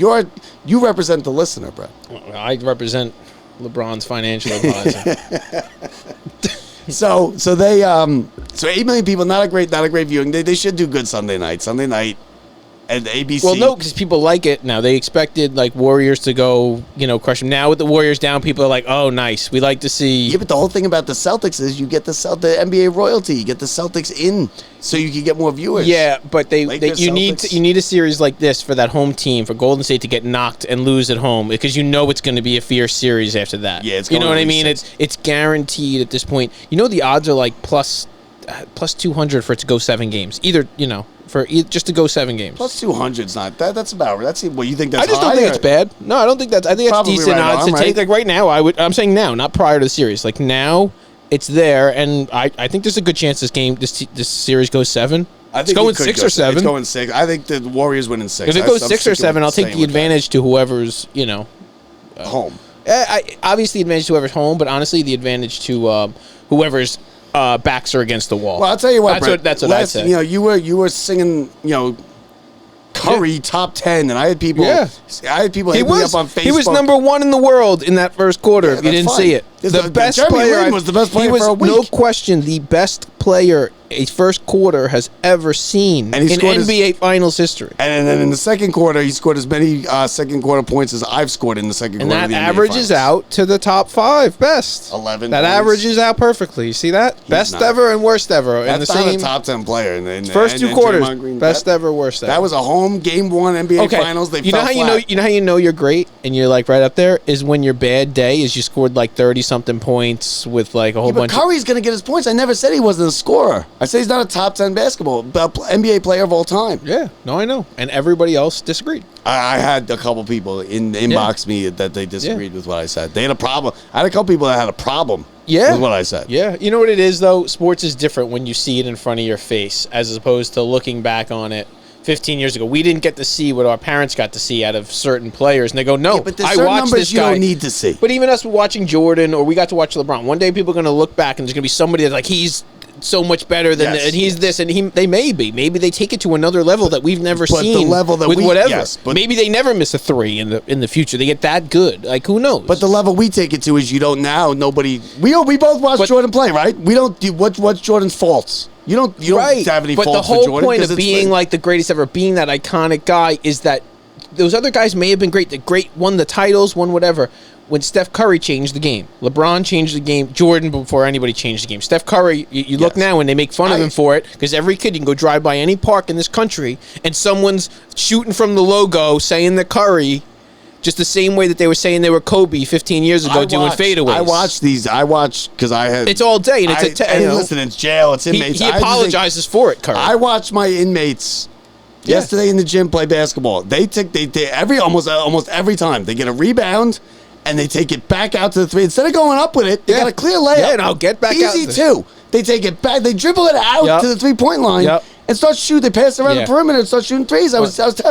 You represent the listener, Brett.
I represent LeBron's financial advisor.
So 8 million people, not a great viewing. They should do good Sunday night. Sunday night, And the ABC.
Well, no, because people like it now. They expected like Warriors to go, crush them. Now with the Warriors down, people are like, "Oh, nice. We like to see."
Yeah, but the whole thing about the Celtics is you get the NBA royalty. You get the Celtics in, so you can get more viewers.
Yeah, but you
Celtics.
need a series like this for that home team, for Golden State to get knocked and lose at home, because it's going to be a fierce series after that.
Yeah, it's
you know
going
what
to
I
be
mean.
six.
It's guaranteed at this point. The odds are like plus 200 for it to go 7 games. Just to go 7 games.
Plus 200's not that. That's about. That's what you think. That's
I just don't
high,
think
or-
it's bad. No, I don't think that's. I think that's
Probably
decent
right
odds
on,
to take.
right?
Like right now, I'm saying now, not prior to the series. Like now, it's there, and I think there's a good chance this series goes 7.
I
It's
think
going
it could
6
go
or 7.
It's going 6. I think the Warriors win in 6.
If it goes 6 or 7, I'll take the
staying with that.
advantage to whoever's
home.
obviously advantage to whoever's home, but honestly the advantage to whoever's backs are against the wall.
Well, I'll tell you what, Brett,
that's what I'd say.
You were singing, Curry top 10, and I had people.
Yeah.
I had people
He
hitting me
was
up on Facebook.
he was number 1 in the world in that first quarter.
Yeah,
if you
that's
didn't
fine.
see it,
The Jeremy Lin was the best player
he was,
for a week.
no question, the best player a first quarter has ever seen
And he
in
scored his-
NBA Finals history.
And then in the second quarter, he scored as many second quarter points as I've scored in the second
And
quarter.
that
of the NBA
averages
Finals.
out to the top 5 best.
11
That
points.
averages out perfectly. You see that? Best
not.
ever and worst ever in the
That's not
same
a top 10 player. And
first 2 quarters.
Draymond Green,
Best ever, worst ever.
That was a home game 1 NBA
okay.
Finals. They
you know
fell
how
flat.
you know how you know you're great and you're like right up there is when your bad day is you scored like 30 something points with like a whole
Yeah, but
bunch.
Curry's going to get his points. I never said he wasn't a scorer. I said he's not a top 10 basketball NBA player of all time.
Yeah, no, I know, and everybody else disagreed.
I had a couple people inbox me that they disagreed with what I said. They had a problem. I had a couple people that had a problem with what I said.
Yeah, you know what it is though. Sports is different when you see it in front of your face, as opposed to looking back on it 15 years ago. We didn't get to see what our parents got to see out of certain players, and they go, "No,
Yeah, but there's
I
certain
watched
numbers
this
you
guy."
don't need to see.
But even us watching Jordan, or we got to watch LeBron. One day, people are going to look back, and there's going to be somebody that's like, he's so much better than,
Yes.
and he's this, and they maybe they take it to another level that we've never
But the
seen.
level that
with
we-
whatever,
yes, but-
maybe they never miss a 3 in the future. They get that good. Like who knows?
But the level we take it to is you don't now. Nobody. We both watch
But-
Jordan play, right? We don't. What's Jordan's faults? You don't have any
but
faults
the whole
for Jordan.
point
'cause
of
it's
being
the-
like the greatest ever, being that iconic guy, is that those other guys may have been great. The great won the titles, won whatever. When Steph Curry changed the game, LeBron changed the game, Jordan before anybody changed the game. Steph Curry, you look
Yes.
now and they make fun of him for it, because every kid, you can go drive by any park in this country and someone's shooting from the logo saying that Curry, just the same way that they were saying they were Kobe 15 years ago doing fadeaways.
I watched these. I watched because I had.
It's all day, and it's
and listen, it's jail. It's
he
inmates.
apologizes for it, Curry.
I watched my inmates
Yeah.
yesterday in the gym play basketball. They almost every time they get a rebound and they take it back out to the 3 instead of going up with it. They
Yeah.
got a clear layup.
Yeah, and I'll get back out
easy
there.
too. They take it back. They dribble it out
Yep.
to the 3-point line
Yep.
and start shooting. They pass around
Yeah.
the perimeter and start shooting threes. I was laughing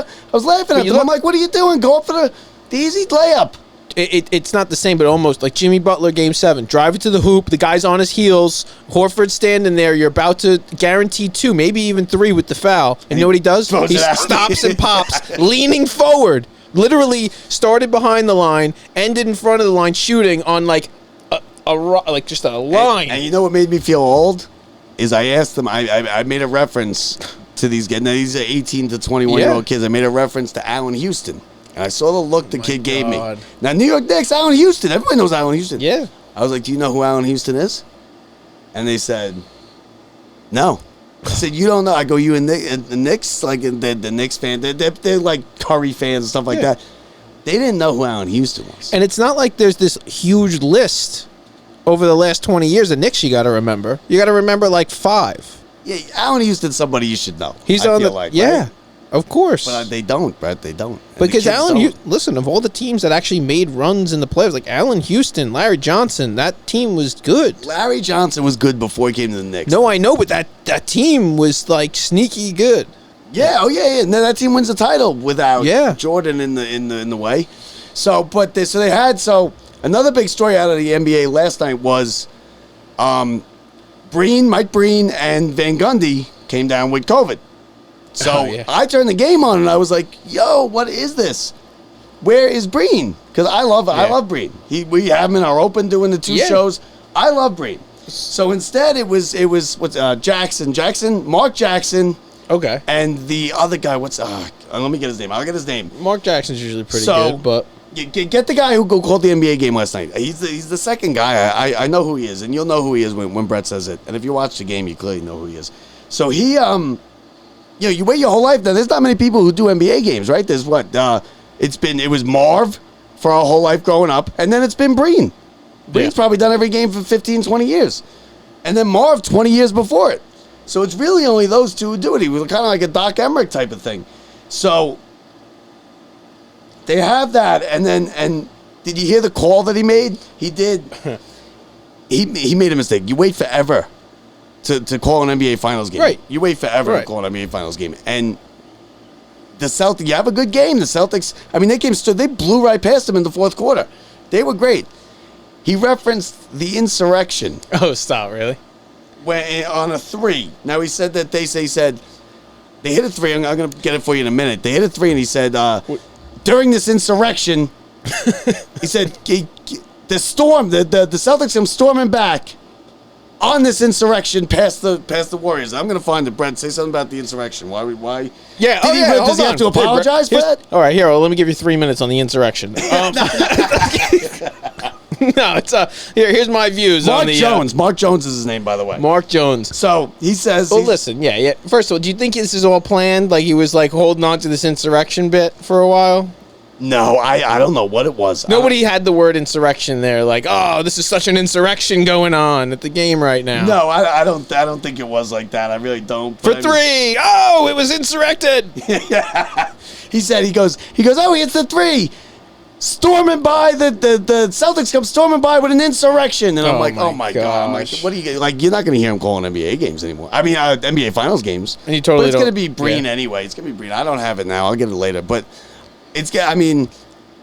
at
you
them. I'm
look-
like, what are you doing? Go up for the easy layup.
It's not the same, but almost like Jimmy Butler, Game 7. Drive it to the hoop. The guy's on his heels. Horford's standing there. You're about to guarantee 2, maybe even 3 with the foul. And you know what he does?
throws
He
it out.
stops and pops, leaning forward. Literally started behind the line, ended in front of the line, shooting on like just a line.
And you know what made me feel old? Is I asked them, I made a reference to these guys. Now, these are 18 to 21-year-old kids. I made a reference to Allen Houston. And I saw the look the kid gave me.
God.
Now, New York Knicks, Allen Houston. Everybody knows Allen Houston.
Yeah.
I was like, do you know who Allen Houston is? And they said, no. I said, you don't know. I go, you and the Knicks? Like, the Knicks fan. They're like Curry fans and stuff like
Yeah.
that. They didn't know who Allen Houston was.
And it's not like there's this huge list over the last 20 years of Knicks you got to remember. You got to remember like 5.
Yeah, Allen Houston's somebody you should know.
He's
I
on
feel
the
like,
yeah,
right?
of course.
But they don't, Brett. They don't. And
Because
the kids
Allen,
don't.
listen, of all the teams that actually made runs in the playoffs, like Allen Houston, Larry Johnson, that team was good.
Larry Johnson was good before he came to the Knicks.
No, I know, but that team was like sneaky good.
Yeah, oh yeah. And then that team wins the title without
Yeah.
Jordan in the way. So, but they had another big story out of the NBA last night was, Mike Breen and Van Gundy came down with COVID. So
Oh, yeah.
I turned the game on and I was like, "Yo, what is this? Where is Breen?" Because I love Breen. We have him in our open doing the 2
Yeah.
shows. I love Breen. So instead, it was Mark Jackson,
Okay.
and the other guy. Let me get his name. I'll get his name.
Mark Jackson's usually pretty
So-
good, but
Get the guy who called the NBA game last night. He's the second guy. I know who he is, and you'll know who he is when Brett says it. And if you watch the game, you clearly know who he is. So he, you wait your whole life. Now, there's not many people who do NBA games, right? There's what? It was Marv for our whole life growing up, and then it's been Breen. Breen's probably done every game for 15, 20 years. And then Marv 20 years before it. So it's really only those two who do it. He was kind of like a Doc Emmerich type of thing. So they have that, and did you hear the call that he made? He did. he made a mistake. You wait forever to call an NBA Finals game.
Right.
You wait forever to call an NBA Finals game. And the Celtics, you have a good game. The Celtics, I mean, they blew right past them in the fourth quarter. They were great. He referenced the insurrection.
oh, stop, really?
When on a three. Now he said that they said they hit a three. I'm going to get it for you in a minute. They hit a three, and he said during this insurrection, he said the storm, the Celtics come storming back on this insurrection past the Warriors. I'm going to find it. Brent, say something about the insurrection. Why?
Yeah.
Does he have to apologize for that?
All right, here. Let me give you 3 minutes on the insurrection. No, it's here's my views on the
Jones. Mark Jones is his name, by the way.
Mark Jones.
So he says.
Well, listen, yeah. First of all, do you think this is all planned? Like he was like holding on to this insurrection bit for a while?
No, I don't know what it was.
Nobody had the word insurrection there. Like, oh, this is such an insurrection going on at the game right now.
No, I don't think it was like that. I really don't.
For three. Oh, it was insurrected.
Yeah. He said, he goes, oh, he hits the three. Storming by, the Celtics come storming by with an insurrection. And I'm like, oh my God. I'm like, what are you, like, you're not going to hear him calling NBA games anymore. I mean, NBA Finals games.
And you totally
But it's
don't.
going to be Breen anyway. It's going to be Breen. I don't have it now. I'll get it later. But I mean,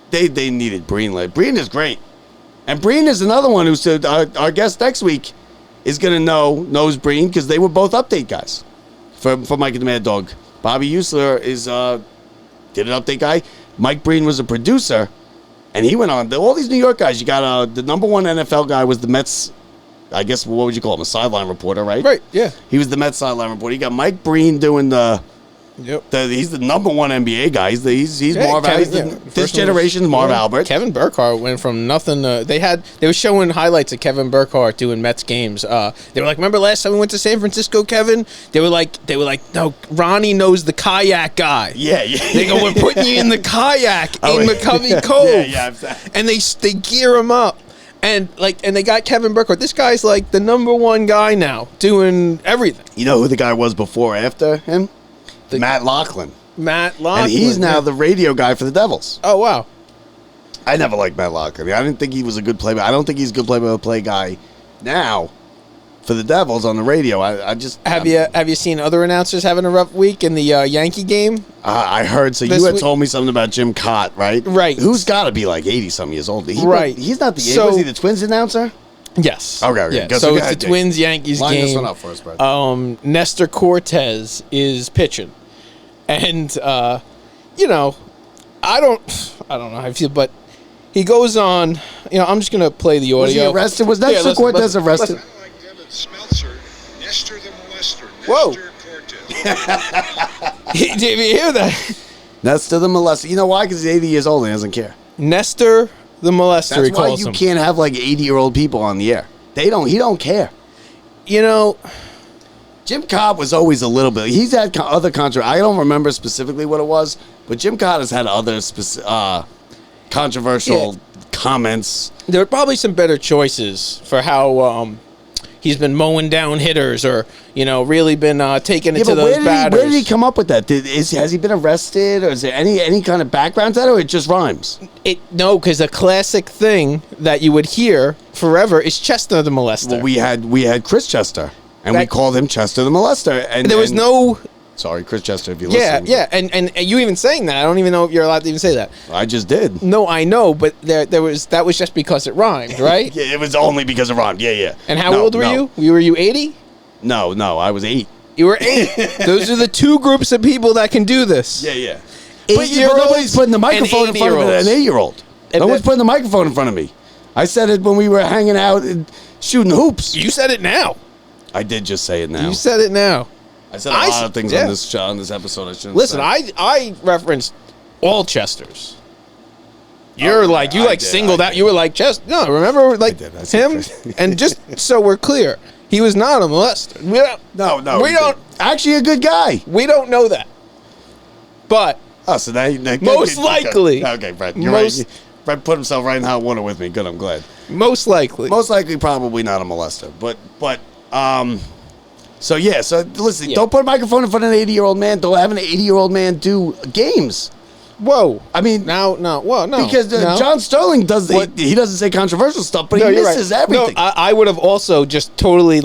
they needed Breen. Breen is great. And Breen is another one who said, our guest next week is going to knows Breen because they were both update guys for Mike and the Mad Dog. Bobby Usler did an update guy. Mike Breen was a producer. And he went on. All these New York guys, you got the number one NFL guy was the Mets, I guess, what would you call him? A sideline reporter, right?
Right, yeah.
He was the Mets sideline reporter. You got Mike Breen doing he's the number one NBA guy. He's Marv Albert. This generation's Marv Albert.
Kevin Burkhardt went from nothing to, they were showing highlights of Kevin Burkhardt doing Mets games. They were like, remember last time we went to San Francisco, Kevin? They were like, no, Ronnie knows the kayak guy.
Yeah.
They go, we're putting you in the kayak in McCovey Cove.
Yeah, exactly.
And they gear him up. And they got Kevin Burkhardt. This guy's like the number one guy now doing everything.
You know who the guy was before or after him? Matt Lachlan. And he's now the radio guy for the Devils.
Oh, wow.
I never liked Matt Lachlan. I didn't think he was a good play. I don't think he's a good play-by-play guy now for the Devils on the radio.
Have you seen other announcers having a rough week in the Yankee game?
I heard. So you had told me something about Jim Cott, right?
Right.
Who's got to be like 80-something years old. He's not the was he the Twins announcer?
Yes.
Okay.
Yeah. So it's the Twins-Yankees game.
Line this one up for us, Brad.
Nestor Cortez is pitching. And, I don't know how I feel, but he goes on, I'm just going to play the audio.
Was he arrested? Was Nestor Cortez arrested?
Kind of like Devin Smeltzer, Nestor the Molester,
Whoa.
Nestor Cortez.
Did you hear that?
Nestor the Molester. You know why? Because he's 80 years old and he doesn't care.
Nestor the Molester,
That's
he
why
calls
you
him.
can't have like 80-year-old people on the air. He don't care. Jim Cobb was always a little bit. He's had other controversy. I don't remember specifically what it was, but Jim Cobb has had other controversial comments.
There are probably some better choices for how he's been mowing down hitters or, really been taking it to those batters.
Where did he come up with that? Has he been arrested, or is there any kind of background to that, or it just rhymes?
No, because a classic thing that you would hear forever is Chester the Molester.
Well, we had Chris Chester. And we called him Chester the Molester. And
there was no...
Sorry, Chris Chester, if you're listening.
Yeah, and you even saying that, I don't even know if you're allowed to even say that.
I just did.
No, I know, but that was just because it rhymed, right?
Yeah, it was only because it rhymed. Yeah.
And how old were you? Were you 80?
No, I was 8.
You were 8. Those are the two groups of people that can do this.
Yeah.
8-year-olds.
But nobody's putting the microphone in front of an 8-year-old. No one's putting the microphone in front of me. I said it when we were hanging out and shooting hoops.
You said it now.
I did just say it now.
You said it now.
I said a lot of things on this show, on this episode. I shouldn't
Listen,
say.
I referenced all Chesters. You're singled out. You were like, no, remember, like,
I said
him?
crazy.
And just so we're clear, he was not a molester. We don't
Actually, a good guy.
We don't know that. But
Oh, so now
most likely.
Okay, Brett, you're right. Brett put himself right in hot water with me. Good, I'm glad.
most likely.
Most likely, probably not a molester. So listen, don't put a microphone in front of an 80-year-old man. Don't have an 80-year-old man do games.
Whoa.
I mean,
no.
Because John Sterling he doesn't say controversial stuff, but he misses everything.
No, I would have also just totally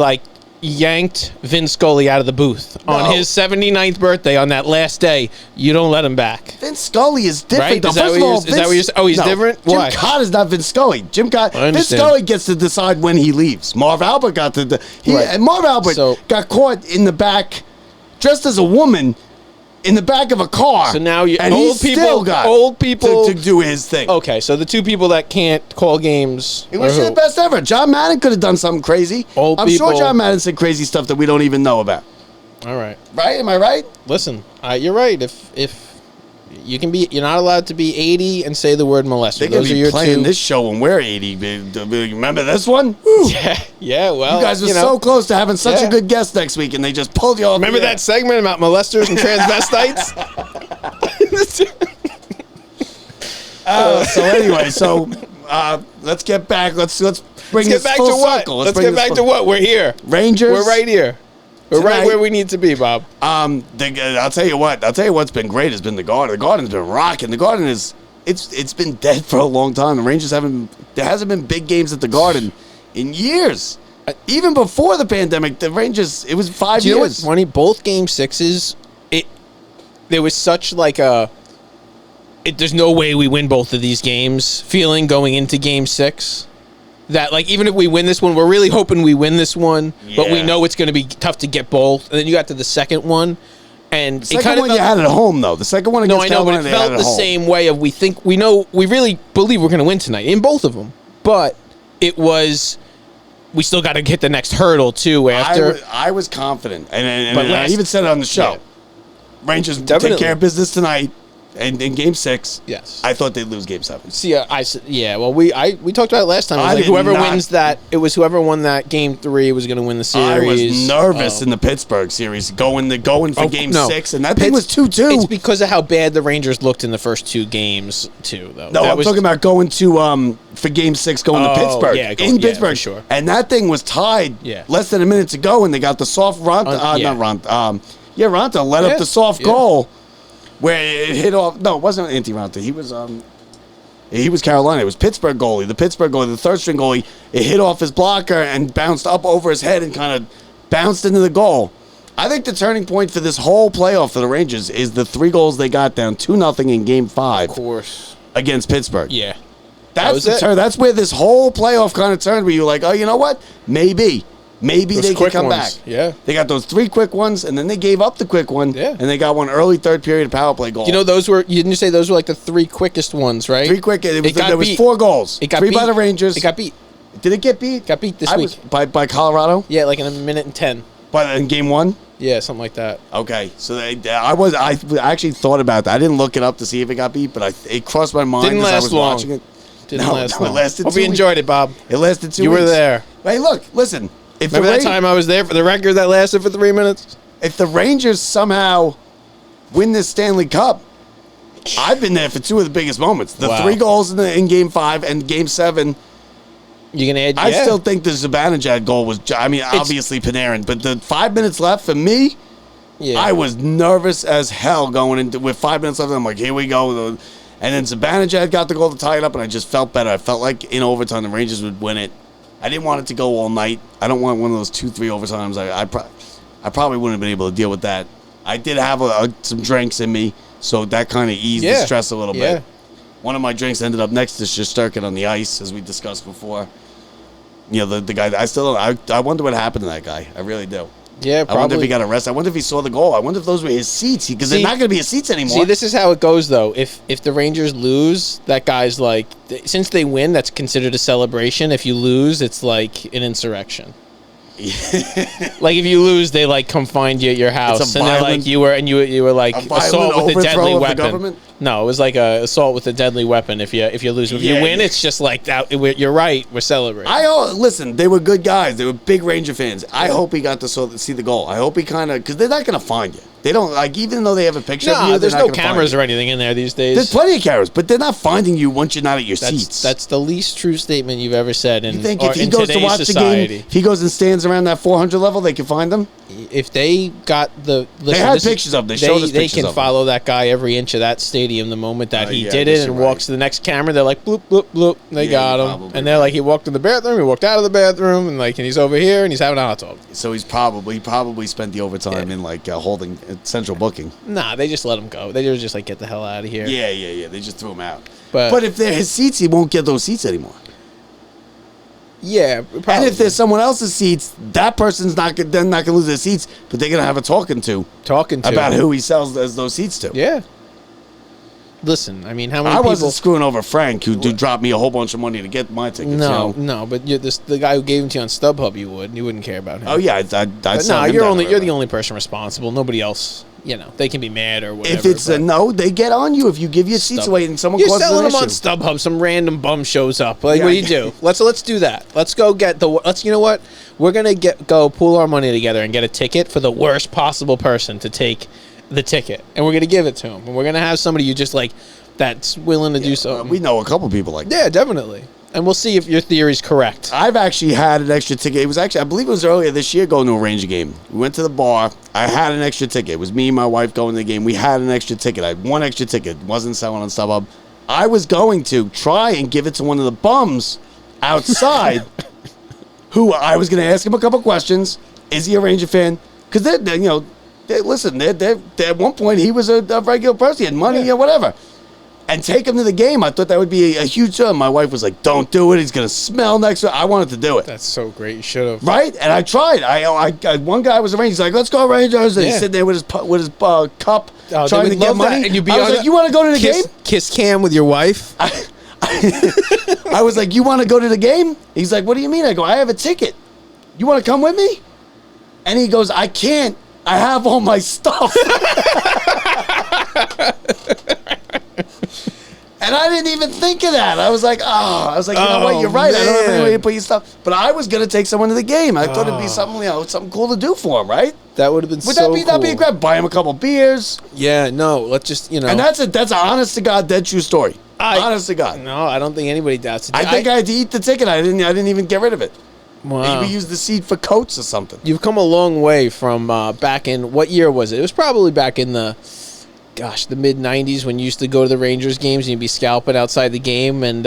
yanked Vince Scully out of the booth on his 79th birthday on that last day. You don't let him back.
Vince Scully is different.
Right? Is that what you're saying? Oh, he's different?
Jim
Why?
Cott is not Vince Scully. Vince Scully gets to decide when he leaves. Marv Albert got to and Marv Albert got caught in the back, dressed as a woman, in the back of a car.
So now
old people to do his thing.
Okay, so the two people that can't call games.
It was the best ever. John Madden could have done something crazy. I'm sure John Madden said crazy stuff that we don't even know about.
All right.
Right? Am I right?
Listen, you're right. If you can be, you're not allowed to be 80 and say the word molester.
They're going to be playing this show when we're 80. Remember this one? Woo.
Yeah. Well,
you guys were so close to having such a good guest next week, and they just pulled you off.
Remember that segment about molesters and transvestites?
So anyway, let's get back. Let's bring this
back
full
to what?
circle.
Let's get back to what? We're here.
Rangers.
We're right here. We're right where we need to be, Bob.
I'll tell you what. I'll tell you what's been great has been the Garden. The Garden's been rocking. The Garden it's been dead for a long time. The Rangers there hasn't been big games at the Garden in years. Even before the pandemic, the Rangers, it was 5 years.
You know what's funny? Both game sixes, there was such there's no way we win both of these games feeling going into game 6. That even if we win this one, we're really hoping we win this one, but we know it's going to be tough to get both. And then you got to the second one, and
the second one you had at home though. The second one against Carolina,
but it felt the same way of we really believe we're going to win tonight in both of them, but it was we still got to hit the next hurdle too. After
I was confident, and I even said it on the show. Rangers take care of business tonight. And in Game 6,
yes,
I thought they'd lose Game 7.
See, I said, well, we talked about it last time. It was whoever wins that, it was whoever won that Game 3 was going to win the series.
I was nervous in the Pittsburgh series going for Game 6, and that thing was 2-2.
It's because of how bad the Rangers looked in the first 2 games, too, though.
No, I'm talking about going to for Game 6, going to Pittsburgh.
Yeah,
Pittsburgh,
sure.
And that thing was tied less than a minute to go, and they got the soft Ronta let up the soft goal. Where it hit off. No, it wasn't Antti Raanta. He was Carolina. It was Pittsburgh goalie. The Pittsburgh goalie, the third string goalie. It hit off his blocker and bounced up over his head and kind of bounced into the goal. I think the turning point for this whole playoff for the Rangers is the 3 goals they got down 2-0 in Game 5.
Of course.
Against Pittsburgh.
Yeah.
That's the turn. That's where this whole playoff kind of turned. Where you're like, oh, you know what? Maybe they can come back.
Yeah.
They got those 3 quick ones, and then they gave up the quick one.
Yeah.
And they got one early third period power play goal.
You know, didn't you say those were the 3 quickest ones, right?
3 quick. There was 4 goals.
It got
3
beat.
by the Rangers.
It got beat.
Did it get beat?
Got beat this week.
By Colorado?
Yeah, in a minute and 10.
In Game 1?
Yeah, something like that.
Okay. So I actually thought about that. I didn't look it up to see if it got beat, but it crossed my mind as I was watching it.
Didn't last long.
It lasted 2 weeks.
Hope you enjoyed it, Bob.
It lasted 2 weeks.
You were there.
Hey, look, listen.
Remember that time I was there for the record that lasted for 3 minutes?
If the Rangers somehow win this Stanley Cup, I've been there for 2 of the biggest moments. The 3 goals in Game 5 and Game 7.
You can add.
I still think the Zibanejad goal was. Obviously Panarin, but the 5 minutes left for me. Yeah. I was nervous as hell going into with 5 minutes left. I'm like, here we go. And then Zibanejad got the goal to tie it up, and I just felt better. I felt like in overtime the Rangers would win it. I didn't want it to go all night. I don't want one of those 2-3 overtimes. I probably wouldn't have been able to deal with that. I did have some drinks in me, so that kind of eased the stress a little bit. One of my drinks ended up next to Shesterkin on the ice, as we discussed before. You know, the guy. I wonder what happened to that guy. I really do.
Yeah, probably.
I wonder if he got arrested. I wonder if he saw the goal. I wonder if those were his seats, because they're not going to be his seats anymore.
See, this is how it goes, though. If the Rangers lose, that guy's since they win, that's considered a celebration. If you lose, it's like an insurrection. Like if you lose, they like come find you at your house, and they're like you were like assault with a deadly weapon. No, it was like a assault with a deadly weapon. If you lose, if you win, it's just like that. You're right. We're celebrating.
Listen. They were good guys. They were big Ranger fans. I hope he got to see the goal. I hope he kind of because they're not going to find you. They don't like even though they have a picture of you.
There's no cameras or anything in there these days.
There's plenty of cameras, but they're not finding you once you're not at your seats.
That's the least true statement you've ever said in,
you think if he goes to watch
society.
the game, if he goes and stands around that 400 level, they can find him?
If they got they
had pictures of them. They showed us pictures
They can follow that guy every inch of that stadium the moment that he did it and walks to the next camera. They're like, bloop, bloop, bloop. They got him. And they're like, he walked in the bathroom, he walked out of the bathroom, and like, and he's over here, and he's having a hot dog.
So he probably spent the overtime in like holding central booking.
Nah, they just let him go. They were just like, get the hell out of here.
Yeah. They just threw him out.
But
if they're his seats, he won't get those seats anymore.
Yeah, probably.
And if there's someone else's seats, that person's not gonna lose their seats, but they're gonna have a talking to about who he sells those seats to.
Yeah. Listen, I mean, how many
I
people...
wasn't screwing over Frank, who dropped me a whole bunch of money to get my tickets.
No, but the guy who gave them to you on StubHub, you wouldn't care about him.
Oh yeah,
you're the only person responsible. Nobody else. They can be mad or whatever.
If it's a no, they get on you if you give your seats away and someone causes an issue.
You're selling them on StubHub. Some random bum shows up. Like, what do you do? Let's do that. Let's go get you know what? We're gonna go pool our money together and get a ticket for the worst possible person to take the ticket, and we're gonna give it to him, and we're gonna have somebody you just like that's willing to do something.
We know a couple people like that.
Yeah, definitely. And we'll see if your theory's correct.
I've actually had an extra ticket. It was actually, I believe it was earlier this year going to a Ranger game. We went to the bar. I had an extra ticket. It was me and my wife going to the game. We had an extra ticket. I had one extra ticket. It wasn't selling on StubHub. I was going to try and give it to one of the bums outside who I was going to ask him a couple questions. Is he a Ranger fan? Because listen, at one point he was a regular person. He had money or whatever. And take him to the game. I thought that would be a huge deal. My wife was like, don't do it. He's going to smell next to it. I wanted to do it.
That's so great. You should have.
Right? And I tried. I one guy was a Ranger. He's like, let's go Rangers. And he's sitting there with his cup trying to get money.
And
I was like, you want to go to the game?
Kiss cam with your wife?
I was like, you want to go to the game? He's like, what do you mean? I go, I have a ticket. You want to come with me? And he goes, I can't. I have all my stuff. And I didn't even think of that. I was like, you know what? You're right. I don't have any way to put your stuff. But I was going to take someone to the game. I thought it'd be something cool to do for him, right?
That would have been
Would that be a grab? Buy him a couple beers.
Yeah, no. Let's just,
And that's an honest to God, dead true story. Honest to God.
No, I don't think anybody doubts it.
I think I had to eat the ticket. I didn't even get rid of it.
Wow.
Maybe use the seat for coats or something.
You've come a long way from back in, what year was it? It was probably back in the mid-'90s when you used to go to the Rangers games and you'd be scalping outside the game and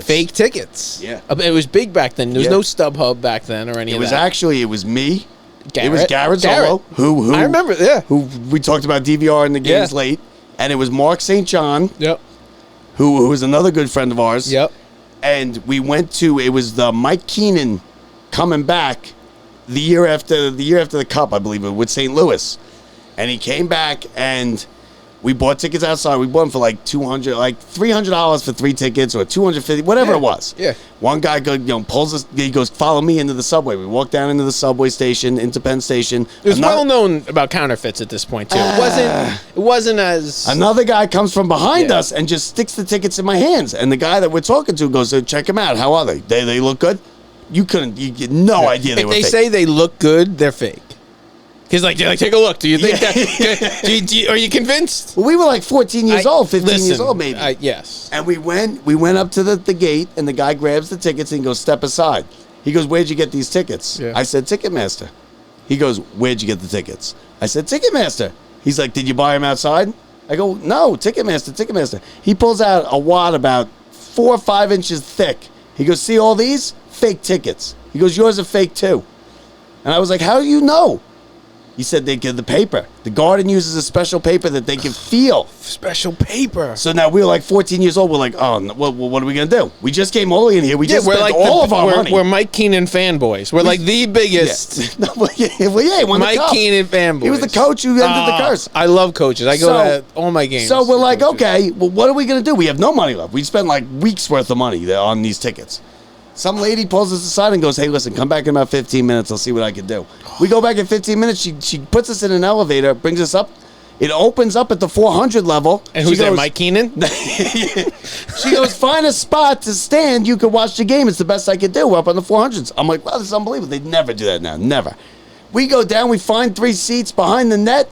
fake tickets.
Yeah, it was big back then. There was no StubHub back then or any of that.
It was me.
Garrett.
It was Garrett Zolo, who
I remember. Yeah,
who we talked about DVR in the games late, and it was Mark St. John.
Yep.
Who was another good friend of ours.
Yep.
And we went to it was the Mike Keenan coming back the year after the Cup, I believe, with St. Louis, and he came back and. We bought tickets outside. We bought them for like $300 for 3 tickets or $250, whatever it was.
Yeah.
One guy pulls us. He goes, "Follow me into the subway." We walked down into the subway station, into Penn Station.
It was well known about counterfeits at this point too. It wasn't as.
Another guy comes from behind us and just sticks the tickets in my hands. And the guy that we're talking to goes, "Check them out. How are they? They look good." You get no idea they were fake.
If they say they look good, they're fake. He's like, take a look. Do you think that? Are you convinced?
Well, we were like 14 years old, 15 years old, maybe.
Yes.
And we went up to the gate, and the guy grabs the tickets and he goes, "Step aside." He goes, "Where'd you get these tickets?"
Yeah.
I said, "Ticketmaster." He goes, "Where'd you get the tickets?" I said, "Ticketmaster." He's like, "Did you buy them outside?" I go, "No, Ticketmaster." He pulls out a wad about 4 or 5 inches thick. He goes, "See all these? Fake tickets." He goes, "Yours are fake too." And I was like, "How do you know?" He said they give the paper. The Garden uses a special paper that they can feel.
Special paper.
So now we were like 14 years old. We're like, oh, what are we going to do? We just came all the way in here. We just spent like all of our money.
We're Mike Keenan fanboys. We're like the biggest.
He won
Mike Keenan fanboys.
He was the coach who ended the curse.
I love coaches. I go to all my games.
So we're like, okay, well, what are we going to do? We have no money left. We spent like weeks worth of money on these tickets. Some lady pulls us aside and goes, hey, listen, come back in about 15 minutes. I'll see what I can do. We go back in 15 minutes. She puts us in an elevator, brings us up. It opens up at the 400 level.
And who's there, Mike Keenan?
She goes, find a spot to stand. You can watch the game. It's the best I could do. We're up on the 400s. I'm like, wow, this is unbelievable. They never do that now. Never. We go down. We find 3 seats behind the net.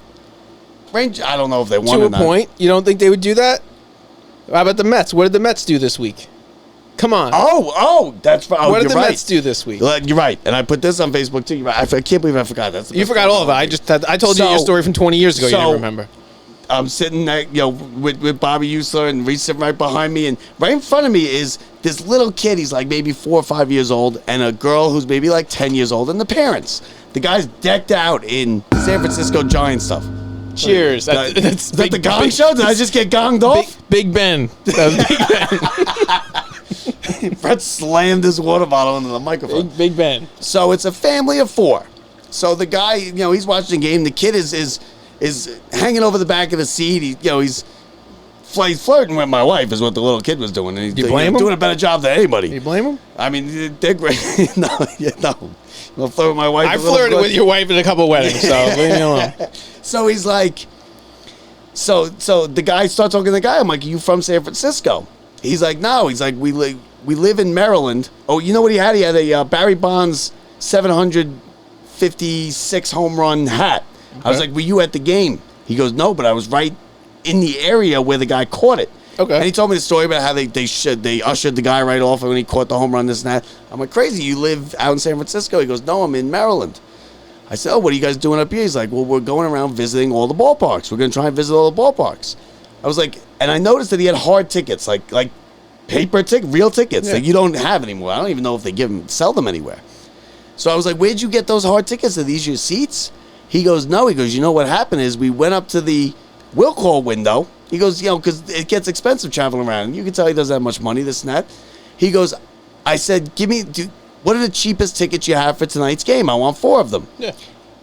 Range. I don't know if they won
To
or
a
not.
point, you don't think they would do that? How about the Mets? What did the Mets do this week? Come on.
That's right.
What did the
right.
Mets do this week?
You're right. And I put this on Facebook too. You're right. I can't believe I forgot.
You forgot all of it. I told you your story from 20 years ago. You didn't remember.
I'm sitting there, with Bobby Usler and Reese sitting right behind me, and right in front of me is this little kid. He's like maybe 4 or 5 years old, and a girl who's maybe like 10 years old, and the parents. The guy's decked out in San Francisco Giant stuff.
Cheers.
Is that the gong show? Did I just get gonged off?
Big Ben. That was Big Ben.
Brett slammed his water bottle into the microphone.
Big Ben.
So it's a family of 4. So the guy, he's watching the game. The kid is hanging over the back of the seat. He's flirting with my wife is what the little kid was doing. And he's doing a better job than anybody.
You blame him?
I mean, they're great. No. You want to flirt with my wife?
I flirted with your wife at a couple weddings, so leave me alone.
So he's like, so the guy starts talking to the guy. I'm like, are you from San Francisco? He's like, no. He's like, we live in Maryland. Oh, you know what he had? He had a Barry Bonds 756 home run hat. Okay. I was like, were you at the game? He goes, no, but I was right in the area where the guy caught it.
Okay.
And he told me the story about how they ushered the guy right off when he caught the home run, this and that. I'm like, crazy, you live out in San Francisco? He goes, no, I'm in Maryland. I said, oh, what are you guys doing up here? He's like, well, we're going around visiting all the ballparks. We're going to try and visit all the ballparks. I was like, and I noticed that he had hard tickets, like paper real tickets that you don't have anymore. I don't even know if they sell them anywhere. So I was like, where'd you get those hard tickets? Are these your seats? He goes, no. He goes, you know what happened is we went up to the will call window. He goes, because it gets expensive traveling around. And you can tell he doesn't have much money, this and that. He goes, I said, what are the cheapest tickets you have for tonight's game? I want 4 of them. Yeah.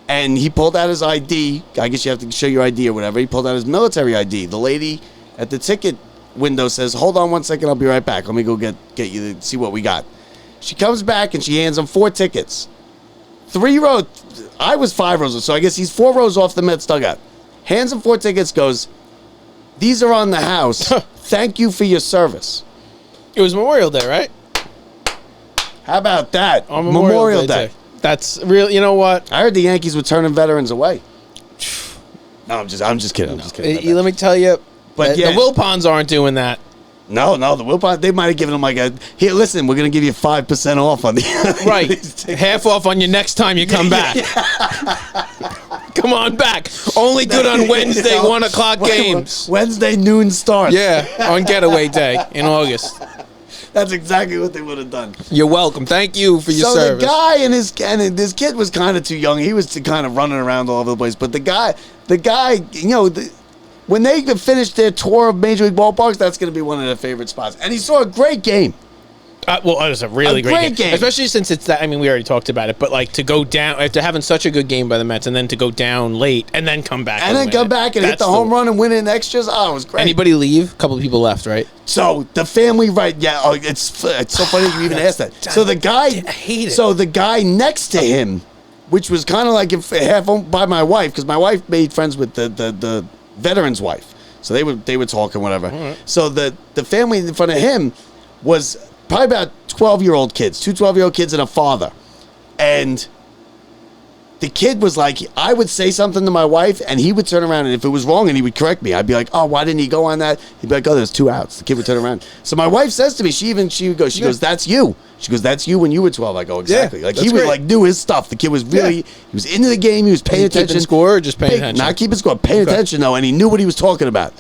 And he pulled out his ID. I guess you have to show your ID or whatever. He pulled out his military ID. The lady at the ticket window says, hold on 1 second. I'll be right back. Let me go get you to see what we got. She comes back and she hands him 4 tickets. 3 rows. I was 5 rows, so I guess he's 4 rows off the Mets dugout. Hands him 4 tickets, goes, these are on the house. Thank you for your service.
It was Memorial Day, right?
How about that?
On Memorial Day. That's real. You know what?
I heard the Yankees were turning veterans away. No, I'm just kidding.
Let me tell you, but the Wilpons aren't doing that.
No, the Wilpons, they might have given them like here, listen, we're going to give you 5% off on the...
Right. Half off on you next time you come back. Come on back. Only good on Wednesday, 1 o'clock games.
Wednesday noon starts.
Yeah, on getaway day in August.
That's exactly what they would have done.
You're welcome. Thank you for your service.
So the guy and this kid was kind of too young. He was kind of running around all over the place. But the guy, when they finished their tour of Major League ballparks, that's going to be one of their favorite spots. And he saw a great game.
Well, it was a really great game. Especially since it's that, I mean, we already talked about it, but like to go down, after having such a good game by the Mets, and then to go down late, and then come back.
And then come back and hit the home run and win in extras. Oh, it was great.
Anybody leave? A couple of people left, right?
So the family, right? Yeah, it's so funny you even asked that. So the guy,
I hate it.
So the guy next to him, which was kind of like half owned by my wife, because my wife made friends with the veteran's wife, so they were talking whatever. Right. So the family in front of him was probably about 12-year-old kids, 2 12-year-old kids and a father. And the kid was like, I would say something to my wife, and he would turn around, and if it was wrong, and he would correct me. I'd be like, oh, why didn't he go on that? He'd be like, oh, there's 2 outs. The kid would turn around. So my wife says to me, she goes, that's you. She goes, that's you when you were 12. I go, exactly. Like he was like knew his stuff. The kid was really, he was into the game. He was paying attention.
Keeping score or just paying attention?
Not keeping score, paying attention though, and he knew what he was talking about.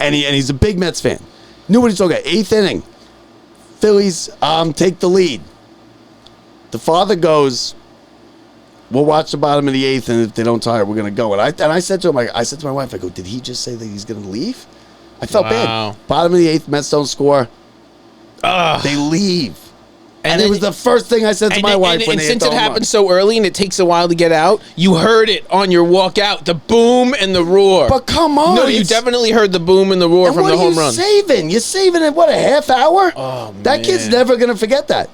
And he's a big Mets fan. Knew what he was talking about. 8th inning. Phillies take the lead. The father goes, we'll watch the bottom of the 8th, and if they don't tie it, we're going to go. And I said to him, I said to my wife, I go, did he just say that he's going to leave? I felt bad. Bottom of the 8th, Mets don't score. They leave. And it was the first thing I said to my wife when they hit the home run. And since it happened
so early and it takes a while to get out, you heard it on your walk out, the boom and the roar.
But come on.
No, you definitely heard the boom and the roar from the home run.
What are you saving? You're saving it, what, a half hour? Oh, man. That kid's never going to forget that.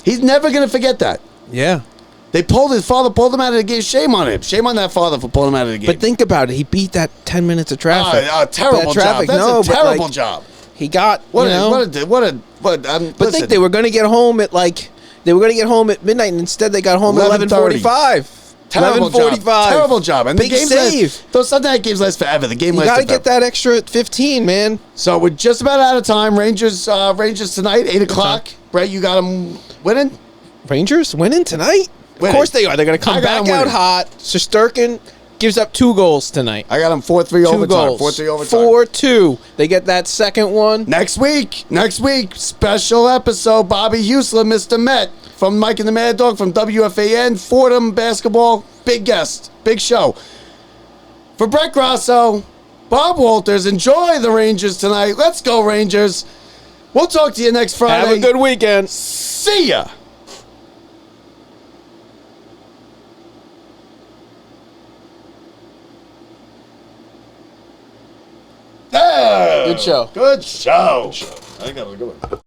He's never going to forget that.
Yeah.
His father pulled him out of the game. Shame on him. Shame on that father for pulling him out of the game.
But think about it. He beat that 10 minutes of traffic.
Terrible
That traffic.
job. That's
No,
a
but,
terrible
like,
job.
He got,
But
But think they were going to get home at midnight, and instead they got home at 11:45.
Terrible job. Terrible job. And
Big
the games
save.
Those Sunday night games last forever. The game
You
lasts
got to
forever.
get that extra 15, man.
So we're just about out of time. Rangers tonight, 8 o'clock. Brett, you got them winning?
Rangers winning tonight?
Winning.
Of course they are. They're going to
I
come
got
back
'em
out
winning.
hot. Shesterkin gives up 2 goals tonight.
I got them 4-3
2
overtime.
goals.
4-3 overtime.
4-2. They get that second one.
Next week, special episode. Bobby Husler, Mr. Met from Mike and the Mad Dog from WFAN, Fordham Basketball. Big guest, big show. For Brett Grasso, Bob Walters, enjoy the Rangers tonight. Let's go, Rangers. We'll talk to you next Friday.
Have a good weekend.
See ya. There.
Good show.
Good show. I got a good one.